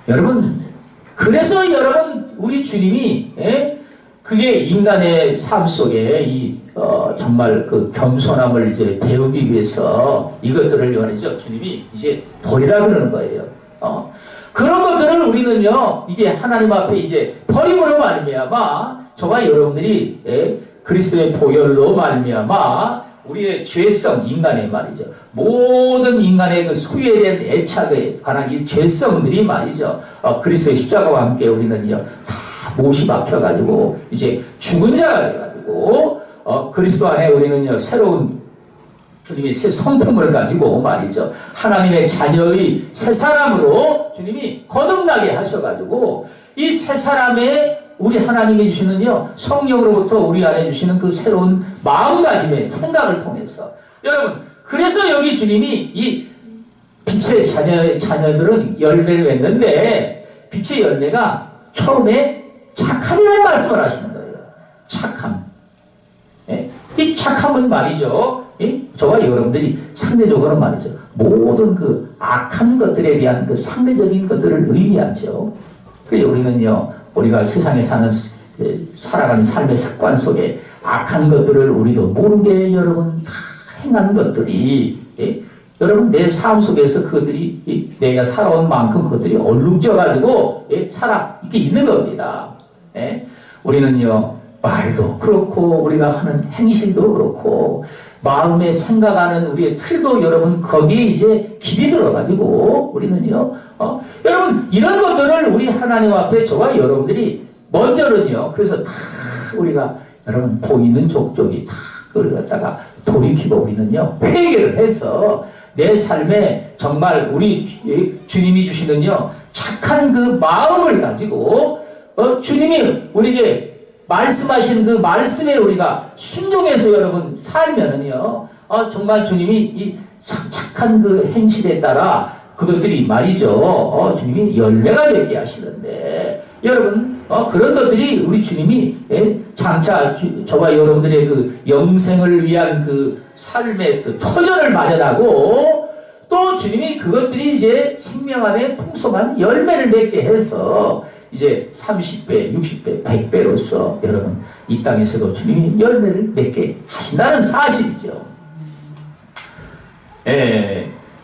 여러분 그래서 여러분 우리 주님이 그게 인간의 삶 속에 정말 그 겸손함을 이제 배우기 위해서 이것들을 말이죠. 주님이 이제 버리라 그러는 거예요. 그런 것들을 우리는요 이게 하나님 앞에 이제 버림으로 말미암아 저와 여러분들이 그리스도의 보혈로 말미암아 우리의 죄성, 인간의 말이죠. 모든 인간의 그 소유에 대한 애착에 관한 이 죄성들이 말이죠. 그리스도의 십자가와 함께 우리는요, 다 못이 박혀가지고, 이제 죽은 자가 돼가지고, 그리스도 안에 우리는요, 새로운 주님이 새 성품을 가지고 말이죠. 하나님의 자녀의 새 사람으로 주님이 거듭나게 하셔가지고, 이 새 사람의 우리 하나님이 주시는요, 성령으로부터 우리 안에 주시는 그 새로운 마음가짐의 생각을 통해서. 여러분, 그래서 여기 주님이 이 빛의 자녀들은 열매를 맺는데, 빛의 열매가 처음에 착함이라는 말씀을 하시는 거예요. 착함. 예? 이 착함은 말이죠. 저와 여러분들이 상대적으로 말이죠. 모든 그 악한 것들에 대한 그 상대적인 것들을 의미하죠. 그래서 우리는요, 우리가 세상에 살아가는 삶의 습관 속에 악한 것들을 우리도 모르게 여러분 다 행하는 것들이, 여러분 내 삶 속에서 그것들이 내가 살아온 만큼 그것들이 얼룩져가지고 살아 이렇게 있는 겁니다. 우리는요 말도 그렇고 우리가 하는 행실도 그렇고 마음에 생각하는 우리의 틀도 여러분 거기에 이제 길이 들어가지고 우리는요 여러분 이런 것들을 우리 하나님 앞에 저와 여러분들이 먼저는요 그래서 다 우리가 여러분 보이는 족족이 다 그걸 갖다가 돌이키고 우리는요 회개를 해서 내 삶에 정말 우리 주님이 주시는요 착한 그 마음을 가지고 주님이 우리에게 말씀하신 그 말씀에 우리가 순종해서 여러분 살면은요 정말 주님이 이 착한 그 행실에 따라 그것들이 말이죠 주님이 열매가 맺게 하시는데 여러분 그런 것들이 우리 주님이 장차 저와 여러분들의 그 영생을 위한 그 삶의 그 터전을 마련하고 또 주님이 그것들이 이제 생명 안에 풍성한 열매를 맺게 해서 이제 30배, 60배, 100배로서 여러분 이 땅에서도 주님이 열매를 맺게 하신다는 사실이죠.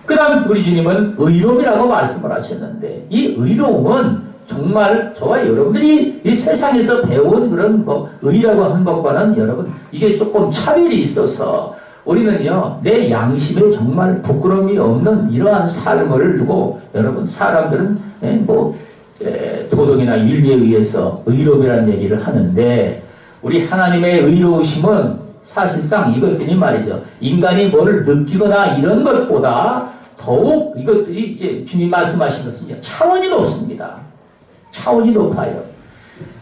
그 다음 우리 주님은 의로움이라고 말씀을 하셨는데 이 의로움은 정말 저와 여러분들이 이 세상에서 배운 그런 뭐 의라고 하는 것과는 여러분 이게 조금 차별이 있어서 우리는요 내 양심에 정말 부끄러움이 없는 이러한 삶을 두고 여러분 사람들은 도덕이나 윤리에 의해서 의로움이라는 얘기를 하는데 우리 하나님의 의로우심은 사실상 이것들이 말이죠 인간이 뭐를 느끼거나 이런 것보다 더욱 이것들이 이제 주님 말씀하신 것은요 차원이 높습니다. 차원이 높아요.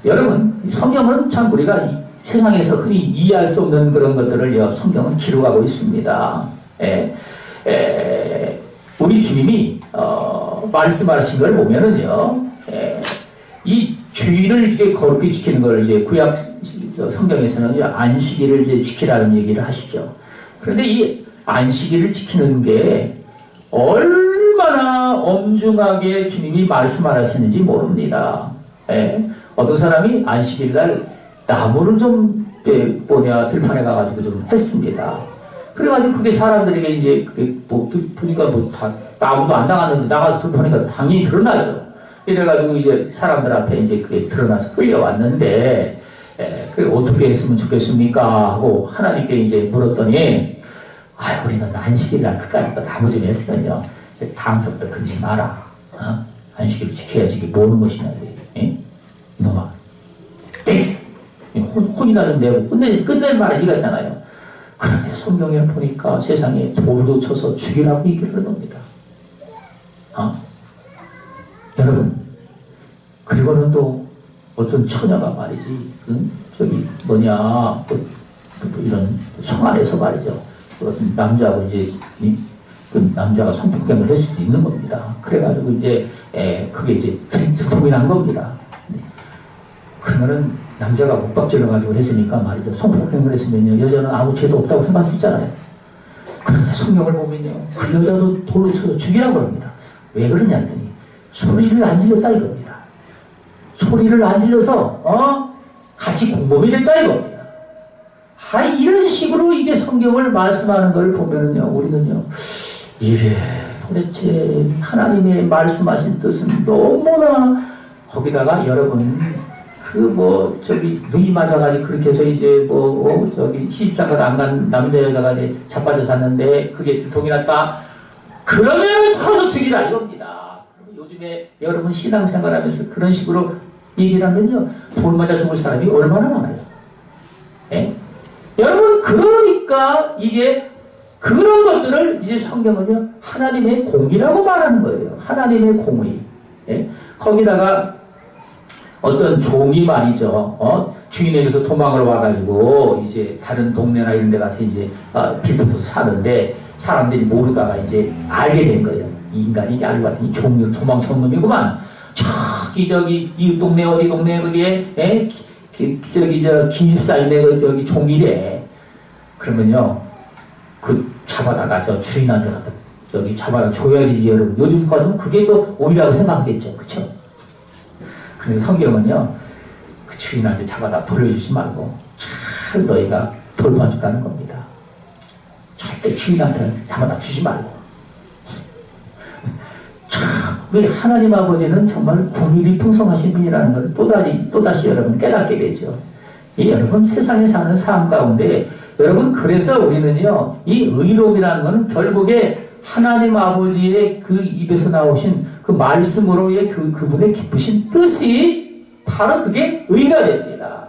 여러분 성경은 참 우리가 세상에서 흔히 이해할 수 없는 그런 것들을 성경은 기록하고 있습니다. 우리 주님이 말씀하신 걸 보면은요, 이 주의를 이렇게 거룩히 지키는 걸 이제 구약 성경에서는 안식일을 이제 지키라는 얘기를 하시죠. 그런데 이 안식일을 지키는 게 얼마나 엄중하게 주님이 말씀하시는지 모릅니다. 어떤 사람이 안식일날 나무를 좀 들판에 가가지고 좀 했습니다. 그래가지고 그게 사람들에게 이제 그게 보니까 다 나무도 안 나갔는데 나가서 들판에 당연히 드러나죠. 이래가지고 이제 사람들 앞에 이제 그게 드러나서 끌려왔는데, 그 어떻게 했으면 좋겠습니까? 하고 하나님께 이제 물었더니, 우리는 안식일날 끝까지 나무 좀 했으면요, 다음부터 끊지 마라. 안식일 지켜야지. 이게 뭐는 것이냐. 이놈아. 혼이나 좀 내고 끝낼 말을 이거잖아요. 그런데 성경에 보니까 세상에 돌도 쳐서 죽이라고 얘기를 합니다. 여러분, 그리고는 또 어떤 처녀가 말이지, 이런 성 안에서 말이죠. 어떤 남자하고 이제, 그 남자가 성폭행을 했을 수 있는 겁니다. 그래가지고 이제, 그게 이제 두통이 난 겁니다. 그러면은 남자가 못박질러가지고 했으니까 말이죠. 성폭행을 했으면요, 여자는 아무 죄도 없다고 생각할 수 있잖아요. 그런데 성경을 보면요, 그 여자도 돌로 쳐서 죽이라고 합니다. 왜 그러냐 했더니, 소리를 안 질렀다 이겁니다. 소리를 안 질러서 같이 공범이 됐다 이겁니다. 이런 식으로 이게 성경을 말씀하는 걸 보면은요, 우리는요, 이게 도대체 하나님의 말씀하신 뜻은 너무나, 거기다가 여러분 눈이 맞아가지고 그렇게 해서 이제 시집장가도 안 간 남자 여자가 이제 자빠져 잤는데 그게 두통이 났다. 그러면 쳐서 죽이라 이겁니다. 요즘에 여러분 신앙생활 하면서 그런 식으로 얘기를 하면요, 돌 맞아 죽을 사람이 얼마나 많아요. 여러분, 그러니까 이게 그런 것들을 이제 성경은요, 하나님의 공의라고 말하는 거예요. 하나님의 공의. 거기다가 어떤 종이 말이죠. 주인에게서 도망을 와가지고 이제 다른 동네나 이런 데 가서 이제 빌붙어서 사는데 사람들이 모르다가 이제 알게 된 거예요. 이 인간이 이게 알고 봤더니 종이로 도망쳐온 놈이구만. 저기 이 동네 어디 동네 거기에 기사임의 종이래. 그러면요, 잡아다가 주인한테 가서 잡아다 줘야지 여러분. 요즘 것은 그게 더 오히려고 생각하겠죠. 그쵸? 그래서 성경은요, 그 주인한테 잡아다 돌려주지 말고 잘 너희가 돌봐주라는 겁니다. 절대 주인한테 잡아다 주지 말고. 왜 하나님 아버지는 정말 국률이 풍성하신 분이라는 걸 또다시 여러분 깨닫게 되죠. 여러분 세상에 사는 삶 가운데 여러분, 그래서 우리는요, 이 의로움이라는 것은 결국에 하나님 아버지의 그 입에서 나오신 그 말씀으로의 그분의 깊으신 뜻이 바로 그게 의가 됩니다.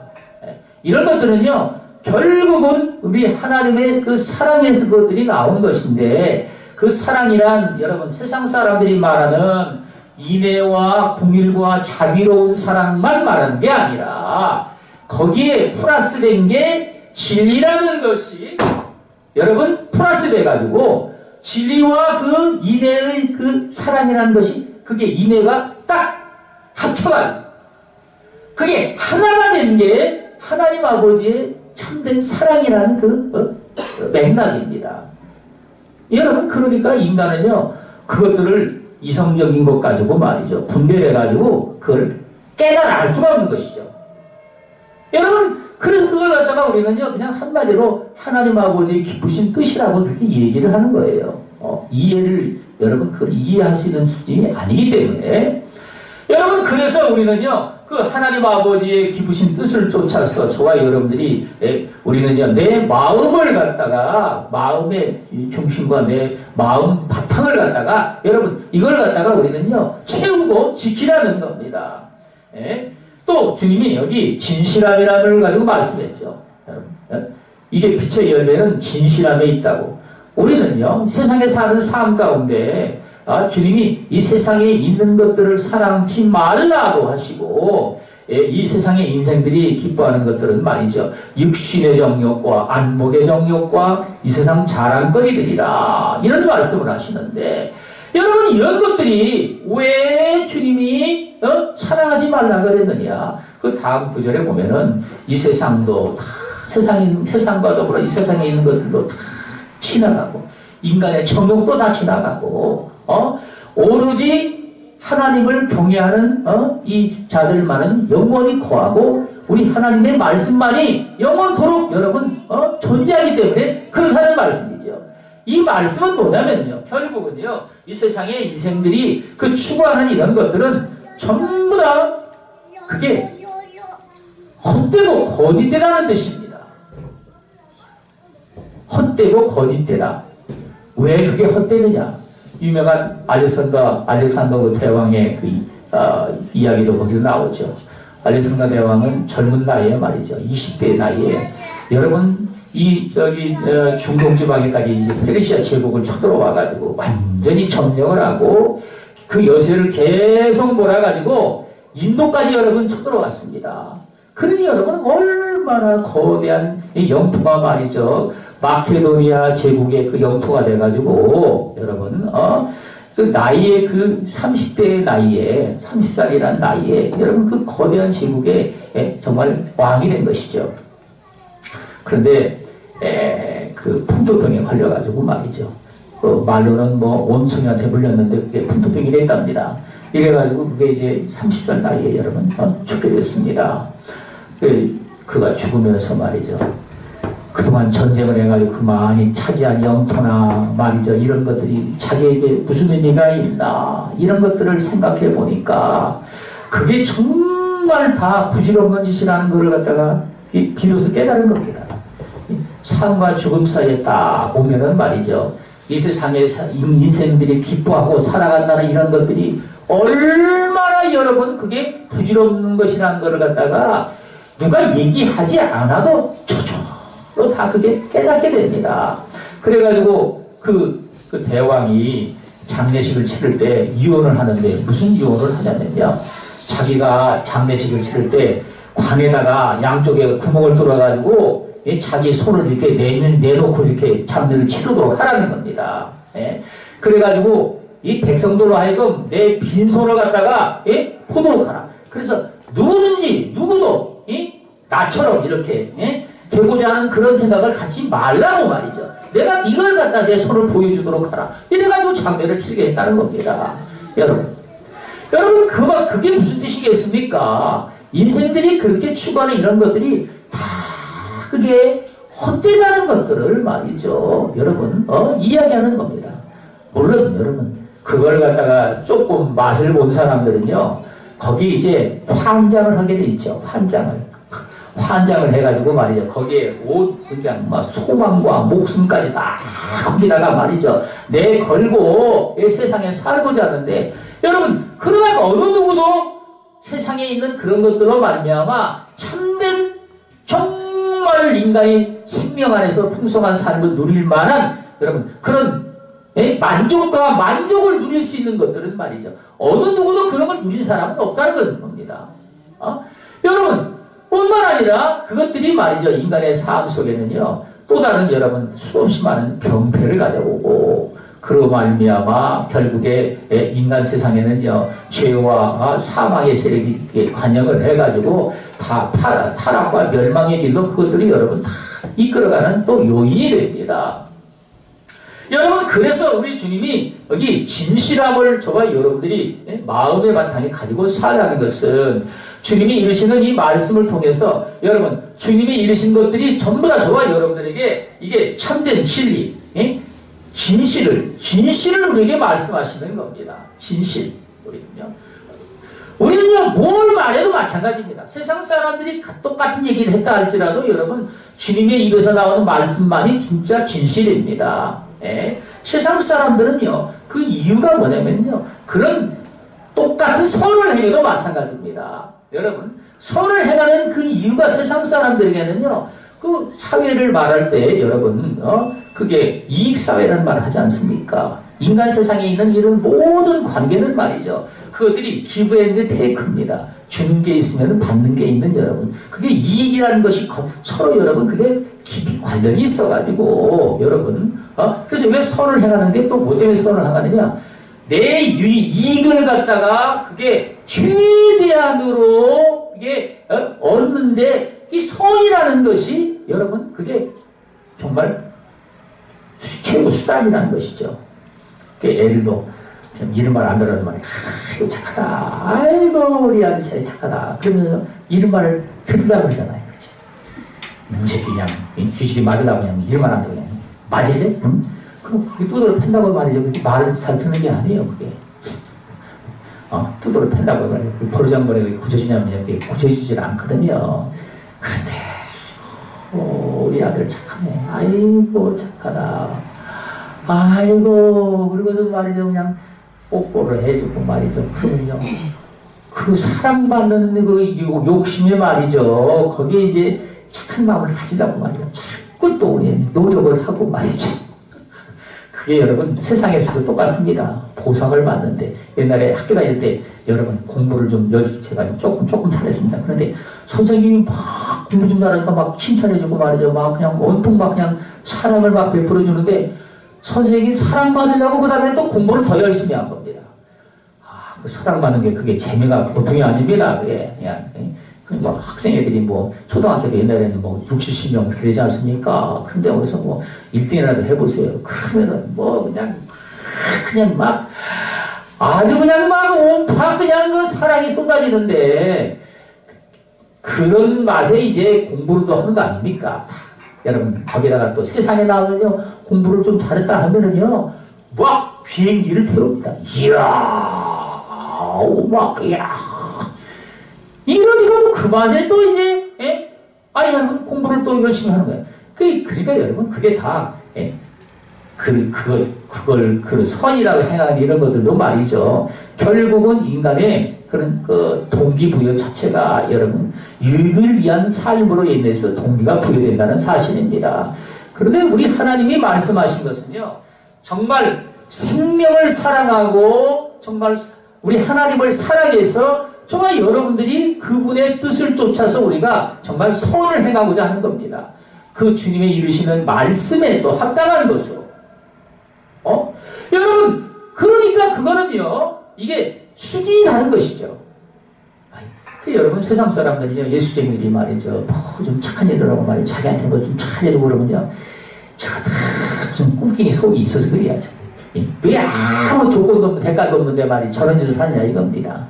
이런 것들은요, 결국은 우리 하나님의 그 사랑에서 그것들이 나온 것인데, 그 사랑이란 여러분 세상 사람들이 말하는 인애와 긍휼과 자비로운 사랑만 말하는 게 아니라 거기에 플러스된 게 진리라는 것이 여러분 플러스 돼가지고 진리와 그 인애의 그 사랑이라는 것이 그게 인애가 딱 합쳐간 그게 하나가 된 게 하나님 아버지의 참된 사랑이라는 그 맥락입니다. 여러분, 그러니까 인간은요, 그것들을 이성적인 것 가지고 말이죠, 분별해가지고 그걸 깨달아 알 수가 없는 것이죠. 여러분, 그래서 그걸 갖다가 우리는요, 그냥 한마디로 하나님 아버지의 깊으신 뜻이라고 그렇게 얘기를 하는 거예요. 이해를, 여러분, 그걸 이해할 수 있는 수준이 아니기 때문에. 여러분, 그래서 우리는요, 그 하나님 아버지의 깊으신 뜻을 쫓아서 저와 여러분들이 우리는요, 내 마음을 갖다가 마음의 중심과 내 마음 바탕을 갖다가 여러분 이걸 갖다가 우리는요 채우고 지키라는 겁니다. 또 주님이 여기 진실함이라는 걸 가지고 말씀했죠. 이게 빛의 열매는 진실함에 있다고. 우리는요 세상에 사는 삶 가운데 주님이 이 세상에 있는 것들을 사랑치 말라고 하시고 이 세상의 인생들이 기뻐하는 것들은 말이죠. 육신의 정욕과 안목의 정욕과 이 세상 자랑거리들이라 이런 말씀을 하시는데 여러분 이런 것들이 왜 주님이 사랑하지 말라 그랬느냐? 그 다음 구절에 보면은 이 세상도 다 세상과 더불어 이 세상에 있는 것들도 다 지나가고 인간의 정욕도 다 지나가고 오로지 하나님을 경외하는 이 자들만은 영원히 거하고 우리 하나님의 말씀만이 영원토록 여러분 존재하기 때문에 그렇다는 말씀이죠. 이 말씀은 뭐냐면요, 결국은요 이 세상의 인생들이 그 추구하는 이런 것들은 전부 다 그게 헛되고 거짓되다는 뜻입니다. 헛되고 거짓되다. 왜 그게 헛되느냐? 유명한 알렉산더 대왕의 그 이야기도 거기서 나오죠. 알렉산더 대왕은 젊은 나이에 말이죠. 20대 나이에 여러분 중동 지방에까지 이제 페르시아 제국을 쳐들어와가지고 완전히 점령을 하고 그 여세를 계속 몰아가지고 인도까지 여러분 쳐들어왔습니다. 그러니 여러분 얼마나 거대한 이 영토가 말이죠. 마케도니아 제국의 그 영토가 돼가지고 여러분 그 나이에 그 30대의 나이에 30살이라는 나이에 여러분 그 거대한 제국에 정말 왕이 된 것이죠. 그런데 그 풍토병에 걸려가지고 말이죠. 말로는 뭐 온천이한테 물렸는데 그게 풍토병이 됐답니다. 이래가지고 그게 이제 30살 나이에 여러분 죽게 됐습니다. 그가 죽으면서 말이죠. 그동안 전쟁을 해가지고 그 많이 차지한 영토나 말이죠. 이런 것들이 자기에게 무슨 의미가 있나 이런 것들을 생각해 보니까 그게 정말 다 부질없는 짓이라는 것을 갖다가 비로소 깨달은 겁니다. 삶과 죽음 사이에 딱 보면은 말이죠. 이 세상의 인생들이 기뻐하고 살아간다는 이런 것들이 얼마나 여러분 그게 부질없는 것이라는 것을 갖다가 누가 얘기하지 않아도 저절로 다 그게 깨닫게 됩니다. 그래가지고 그 대왕이 장례식을 치를 때 유언을 하는데 무슨 유언을 하냐면요. 자기가 장례식을 치를 때 관에다가 양쪽에 구멍을 뚫어가지고 자기 손을 이렇게 내놓고 이렇게 장례를 치르도록 하라는 겁니다. 그래가지고 이 백성들로 하여금 내 빈손을 갖다가 포도록 하라. 그래서 누구도 나처럼 이렇게 되고자 하는 그런 생각을 갖지 말라고 말이죠. 내가 이걸 갖다 내 손을 보여주도록 하라. 이래가지고 장례를 치르게 했다는 겁니다. 여러분 그게 무슨 뜻이겠습니까? 인생들이 그렇게 추구하는 이런 것들이 다 그게 헛되다는 것들을 말이죠. 여러분 이야기하는 겁니다. 물론 여러분 그걸 갖다가 조금 맛을 본 사람들은요 거기 이제 환장을 하게 돼 있죠. 환장을 해가지고 말이죠. 거기에 옷 그냥 막 소망과 목숨까지 다 거기다가 말이죠. 내 걸고 이 세상에 살고자 하는데 여러분 그러나 어느 누구도 세상에 있는 그런 것들로 말미암아 참된 정말 인간이 생명 안에서 풍성한 삶을 누릴 만한 여러분 그런 만족을 누릴 수 있는 것들은 말이죠. 어느 누구도 그런 걸 누린 사람은 없다는 겁니다. 여러분 뿐만 아니라 그것들이 말이죠. 인간의 삶 속에는요. 또 다른 여러분 수없이 많은 병폐를 가져오고 그로 말미암아 결국에 인간 세상에는요. 죄와 사망의 세력이 관영을 해가지고 다 타락과 멸망의 길로 그것들이 여러분 다 이끌어가는 또 요인이 됩니다. 여러분 그래서 우리 주님이 여기 진실함을 저와 여러분들이 마음의 바탕에 가지고 살아가는 것은 주님이 이르시는 이 말씀을 통해서 여러분 주님이 이르신 것들이 전부 다 저와 여러분들에게 이게 참된 진리 진실을 우리에게 말씀하시는 겁니다. 진실 우리는요 뭘 말해도 마찬가지입니다. 세상 사람들이 똑같은 얘기를 했다 할지라도 여러분 주님의 입에서 나오는 말씀만이 진짜 진실입니다. 세상 사람들은요 그 이유가 뭐냐면요 그런 똑같은 선을 행해도 마찬가지입니다. 여러분 선을 행하는 그 이유가 세상 사람들에게는요 그 사회를 말할 때 여러분 그게 이익사회라는 말을 하지 않습니까? 인간 세상에 있는 이런 모든 관계는 말이죠 그것들이 give and take입니다. 주는 게 있으면 받는 게 있는 여러분. 그게 이익이라는 것이 서로 여러분 그게 깊이 관련이 있어가지고 여러분 그래서 왜 선을 행하는 게 또 뭐 때문에 선을 행하느냐? 내 이익을 갖다가 그게 최대한으로 이게 얻는데 이 선이라는 것이 여러분 그게 정말 최고 수단이라는 것이죠. 예를 들어 이름 말 안 들어도 말이야. 아이고 착하다. 아이고 우리 아들 잘 착하다. 그러면 이름 말을 듣는다고 그러잖아요. 그치? 뭉새끼 그냥 귀신이 맞으려고 그냥 이름 말 안 들어 그냥 맞을래? 응? 그게 두드러 팬다고 말이죠. 그게 말을 잘 듣는 게 아니에요. 그게 두드러 팬다고 말이에요. 그 버르장머리가 고쳐지냐면 이게 고쳐지질 않거든요. 그런데 우리 아들 착하네. 아이고 착하다. 아이고 그리고서 말이죠 그냥 뽀뽀를 해주고 말이죠. 그러면요 그 사랑받는 그 욕심에 말이죠 거기에 이제 착한 마음을 가지려고 말이죠 자꾸 또 우리 노력을 하고 말이죠. 그게 여러분 세상에서도 똑같습니다. 보상을 받는데 옛날에 학교 다닐 때 여러분 공부를 좀 제가 조금 잘했습니다. 그런데 선생님이 막 공부 좀 잘하니까 막 칭찬해주고 말이죠. 막 그냥 온통 막 그냥 사랑을 막 베풀어주는데 선생님이 사랑받으려고 그 다음에 또 공부를 더 열심히 한 겁니다. 그 사랑받는 게 그게 재미가 보통이 아닙니다. 그게 그냥 뭐 학생 애들이 뭐 초등학교도 옛날에는 뭐 60, 70명 그렇게 되지 않습니까? 그런데 어디서 뭐 1등이라도 해보세요. 그러면은 뭐 그냥 막 아주 그냥 막 온파 그냥 그 사랑이 쏟아지는데 그런 맛에 이제 공부도 하는 거 아닙니까? 여러분 거기다가 또 세상에 나오면요 공부를 좀 잘했다 하면은요 막 비행기를 태웁니다. 이야 막 이야 이러니까도 그 맛에 또 이제 여러분 공부를 또 열심히 하는 거예요. 그러니까 여러분 그게 다 그걸 선이라고 행하는 이런 것들도 말이죠. 결국은 인간의 그런 그 동기부여 자체가 여러분 유익을 위한 삶으로 인해서 동기가 부여된다는 사실입니다. 그런데 우리 하나님이 말씀하신 것은요 정말 생명을 사랑하고 정말 우리 하나님을 사랑해서 정말 여러분들이 그분의 뜻을 쫓아서 우리가 정말 선을 행하고자 하는 겁니다. 그 주님의 이루시는 말씀에 또 합당한 것으로 여러분 그러니까 그거는요 이게 수준이 다른 것이죠. 여러분 세상 사람들이요 예수쟁이들이 말이죠 좀 착한 일을 하고 말이죠 자기한테 뭐 좀 착한 일을 그러면요 저거 다좀 꾸기니 속이 있어서 그래야죠. 왜 아무 조건도 없는 대가도 없는데 말이 저런 짓을 하느냐 이겁니다.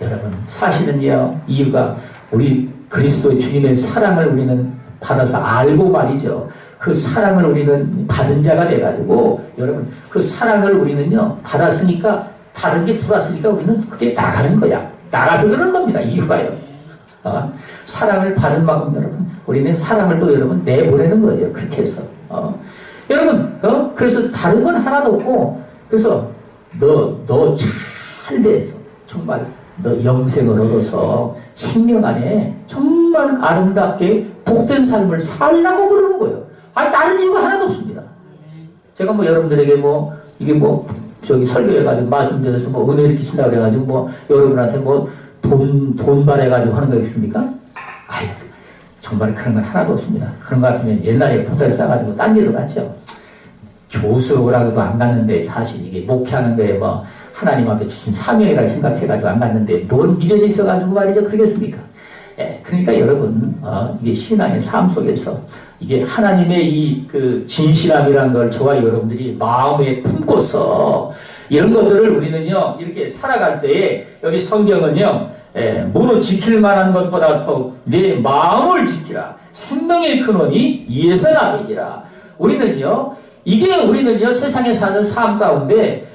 여러분 사실은요 이유가 우리 그리스도의 주님의 사랑을 우리는 받아서 알고 말이죠 그 사랑을 우리는 받은 자가 돼가지고 여러분 그 사랑을 우리는요 받았으니까 받은 게 들어왔으니까 우리는 그게 나가는 거야. 나가서 그런 겁니다. 이유가요. 사랑을 받은 만큼 여러분 우리는 사랑을 또 여러분 내보내는 거예요. 그렇게 해서 여러분 그래서 다른 건 하나도 없고 그래서 너 잘 돼서 정말 너 영생을 얻어서 생명 안에 정말 아름답게 복된 삶을 살라고 그러는 거예요. 다른 이유가 하나도 없습니다. 제가 뭐 여러분들에게 이게 저기 설교해가지고 말씀드려서 은혜를 끼친다 그래가지고 여러분한테 돈 말해가지고 하는 거 있습니까? 정말 그런 건 하나도 없습니다. 그런 거 같으면 옛날에 보따리 싸가지고 딴 데로 갔죠. 교수라고도 안 갔는데 사실 이게 목회하는 거에 하나님 앞에 주신 사명이라고 생각해가지고 안 갔는데 뭔 미련이 있어가지고 말이죠. 그러겠습니까? 그러니까 여러분 이게 신앙의 삶 속에서 이게 하나님의 그 진실함이라는 걸 저와 여러분들이 마음에 품고서 이런 것들을 우리는요 이렇게 살아갈 때에 여기 성경은요 무릇 지킬 만한 것보다 더 내 마음을 지키라 생명의 근원이 이에서 나느니라. 우리는요 세상에 사는 삶 가운데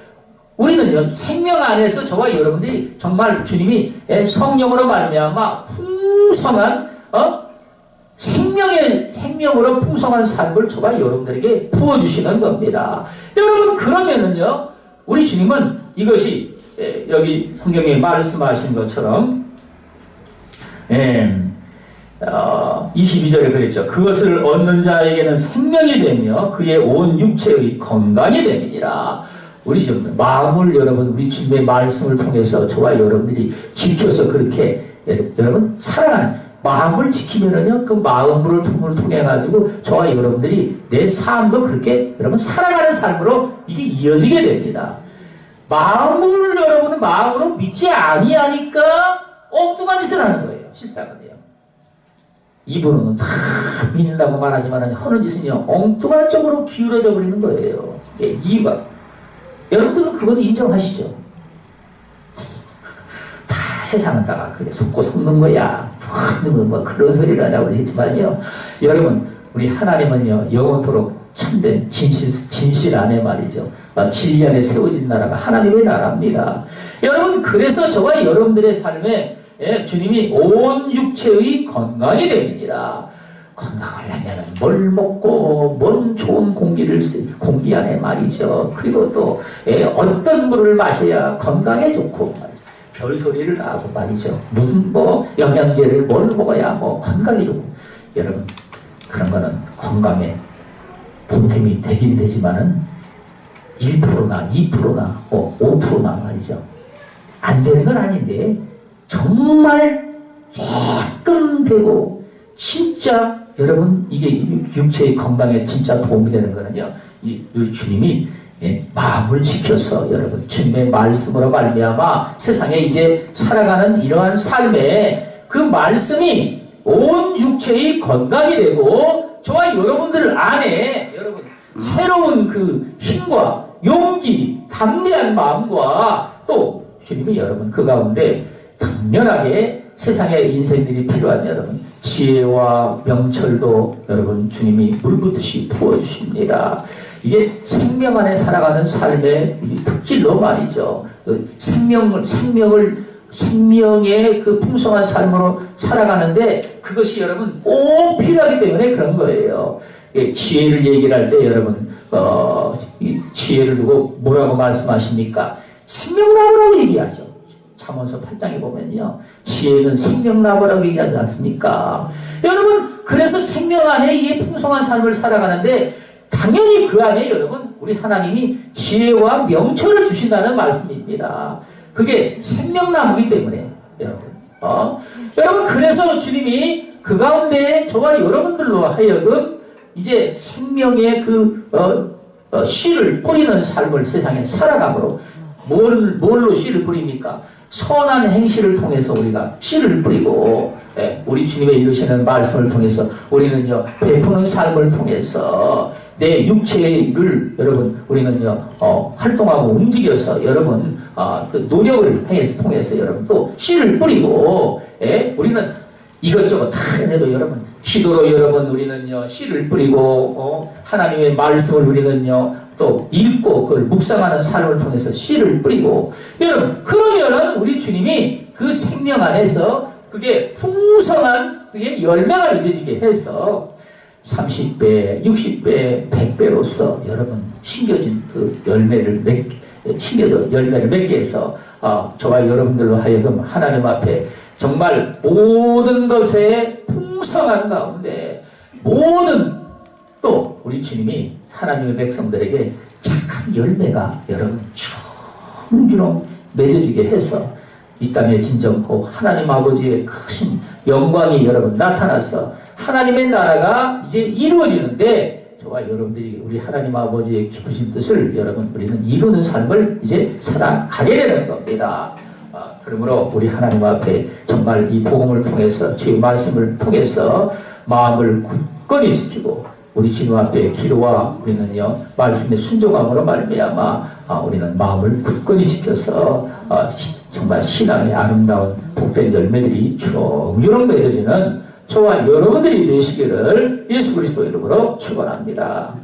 우리는요 생명 안에서 저와 여러분들이 정말 주님이 성령으로 말미암아 풍성한 생명으로 풍성한 삶을 저와 여러분들에게 부어주시는 겁니다. 여러분 그러면은요 우리 주님은 이것이 여기 성경에 말씀하신 것처럼 22절에 그랬죠. 그것을 얻는 자에게는 생명이 되며 그의 온 육체의 건강이 되느니라. 우리 좀 마음을 여러분 우리 주님의 말씀을 통해서 저와 여러분들이 지켜서 그렇게 여러분 살아가는 마음을 지키면은요 그 마음을 통해 가지고 저와 여러분들이 내 삶도 그렇게 여러분 살아가는 삶으로 이게 이어지게 됩니다. 마음을 여러분은 마음으로 믿지 아니하니까 엉뚱한 짓을 하는 거예요. 실상은요. 입으로는 다 믿는다고 말하지만 하는 짓은요 엉뚱한 쪽으로 기울어져 버리는 거예요. 이유가 여러분들도 그건 인정하시죠? 다 세상은 다 그래 속고 속는 거야. 뭐 그런 소리를 하냐고 그러시지만요. 여러분 우리 하나님은요 영원토록 참된 진실 안에 말이죠. 진리 안에 세워진 나라가 하나님의 나라입니다. 여러분 그래서 저와 여러분들의 삶에 주님이 온 육체의 건강이 됩니다. 건강하려면 뭘 먹고 뭔 좋은 공기를 공기 안에 말이죠. 그리고 또 어떤 물을 마셔야 건강에 좋고 말이죠. 별소리를 다 하고 말이죠. 무슨 뭐 영양제를 뭘 먹어야 뭐 건강에 좋고 여러분 그런 거는 건강에 보탬이 되긴 되지만은 1%나 2%나 5%나 말이죠. 안 되는 건 아닌데 정말 조금 되고 진짜 여러분 이게 육체의 건강에 진짜 도움이 되는 거는요. 우리 주님이 마음을 지켜서 여러분 주님의 말씀으로 말미암아 세상에 이제 살아가는 이러한 삶에 그 말씀이 온 육체의 건강이 되고 저와 여러분들 안에 여러분 새로운 그 힘과 용기, 담대한 마음과 또 주님이 여러분 그 가운데 당연하게 세상에 인생들이 필요한 여러분 지혜와 명철도 여러분 주님이 물붓듯이 부어주십니다. 이게 생명 안에 살아가는 삶의 특질로 말이죠. 생명의 그 풍성한 삶으로 살아가는데 그것이 여러분 꼭 필요하기 때문에 그런 거예요. 지혜를 얘기를 할 때 여러분 이 지혜를 두고 뭐라고 말씀하십니까? 생명나무라고 얘기하죠. 잠언서 8장에 보면요. 지혜는 생명나무라고 얘기하지 않습니까? 여러분 그래서 생명 안에 이 풍성한 삶을 살아가는데 당연히 그 안에 여러분 우리 하나님이 지혜와 명철을 주신다는 말씀입니다. 그게 생명나무이기 때문에 여러분 여러분 그래서 주님이 그 가운데 저와 여러분들로 하여금 이제 생명의 그 씨를 뿌리는 삶을 세상에 살아감으로 뭘로 씨를 뿌립니까? 선한 행실을 통해서 우리가 씨를 뿌리고 우리 주님의 이루시는 말씀을 통해서 우리는요 베푸는 삶을 통해서 내 육체를 여러분 우리는요 활동하고 움직여서 여러분 그 노력을 통해서 여러분 또 씨를 뿌리고 우리는 이것저것 다 해도 여러분 기도로 여러분 우리는요 씨를 뿌리고 하나님의 말씀을 우리는요 또 읽고 그걸 묵상하는 삶을 통해서 씨를 뿌리고 여러분 그러면은 우리 주님이 그 생명 안에서 그게 풍성한 그게 열매가 이루어지게 해서 30배, 60배, 100배로서 여러분 심겨진 그 열매를 맺게 해서 저와 여러분들로 하여금 하나님 앞에 정말 모든 것에 풍성한 가운데 모든 또 우리 주님이 하나님의 백성들에게 착한 열매가 여러분 주렁주렁 맺어지게 해서 이 땅에 진정코 하나님 아버지의 크신 영광이 여러분 나타나서 하나님의 나라가 이제 이루어지는데 저와 여러분들이 우리 하나님 아버지의 기쁘신 뜻을 여러분 우리는 이루는 삶을 이제 살아가게 되는 겁니다. 그러므로 우리 하나님 앞에 정말 이 복음을 통해서 주의 말씀을 통해서 마음을 굳건히 지키고 우리 주님 앞에 기도와 우리는요 말씀의 순종함으로 말미암아 우리는 마음을 굳건히 지켜서 정말 신앙의 아름다운 복된 열매들이 주렁주렁 맺어지는 저와 여러분들이 되시기를 예수 그리스도 이름으로 축원합니다.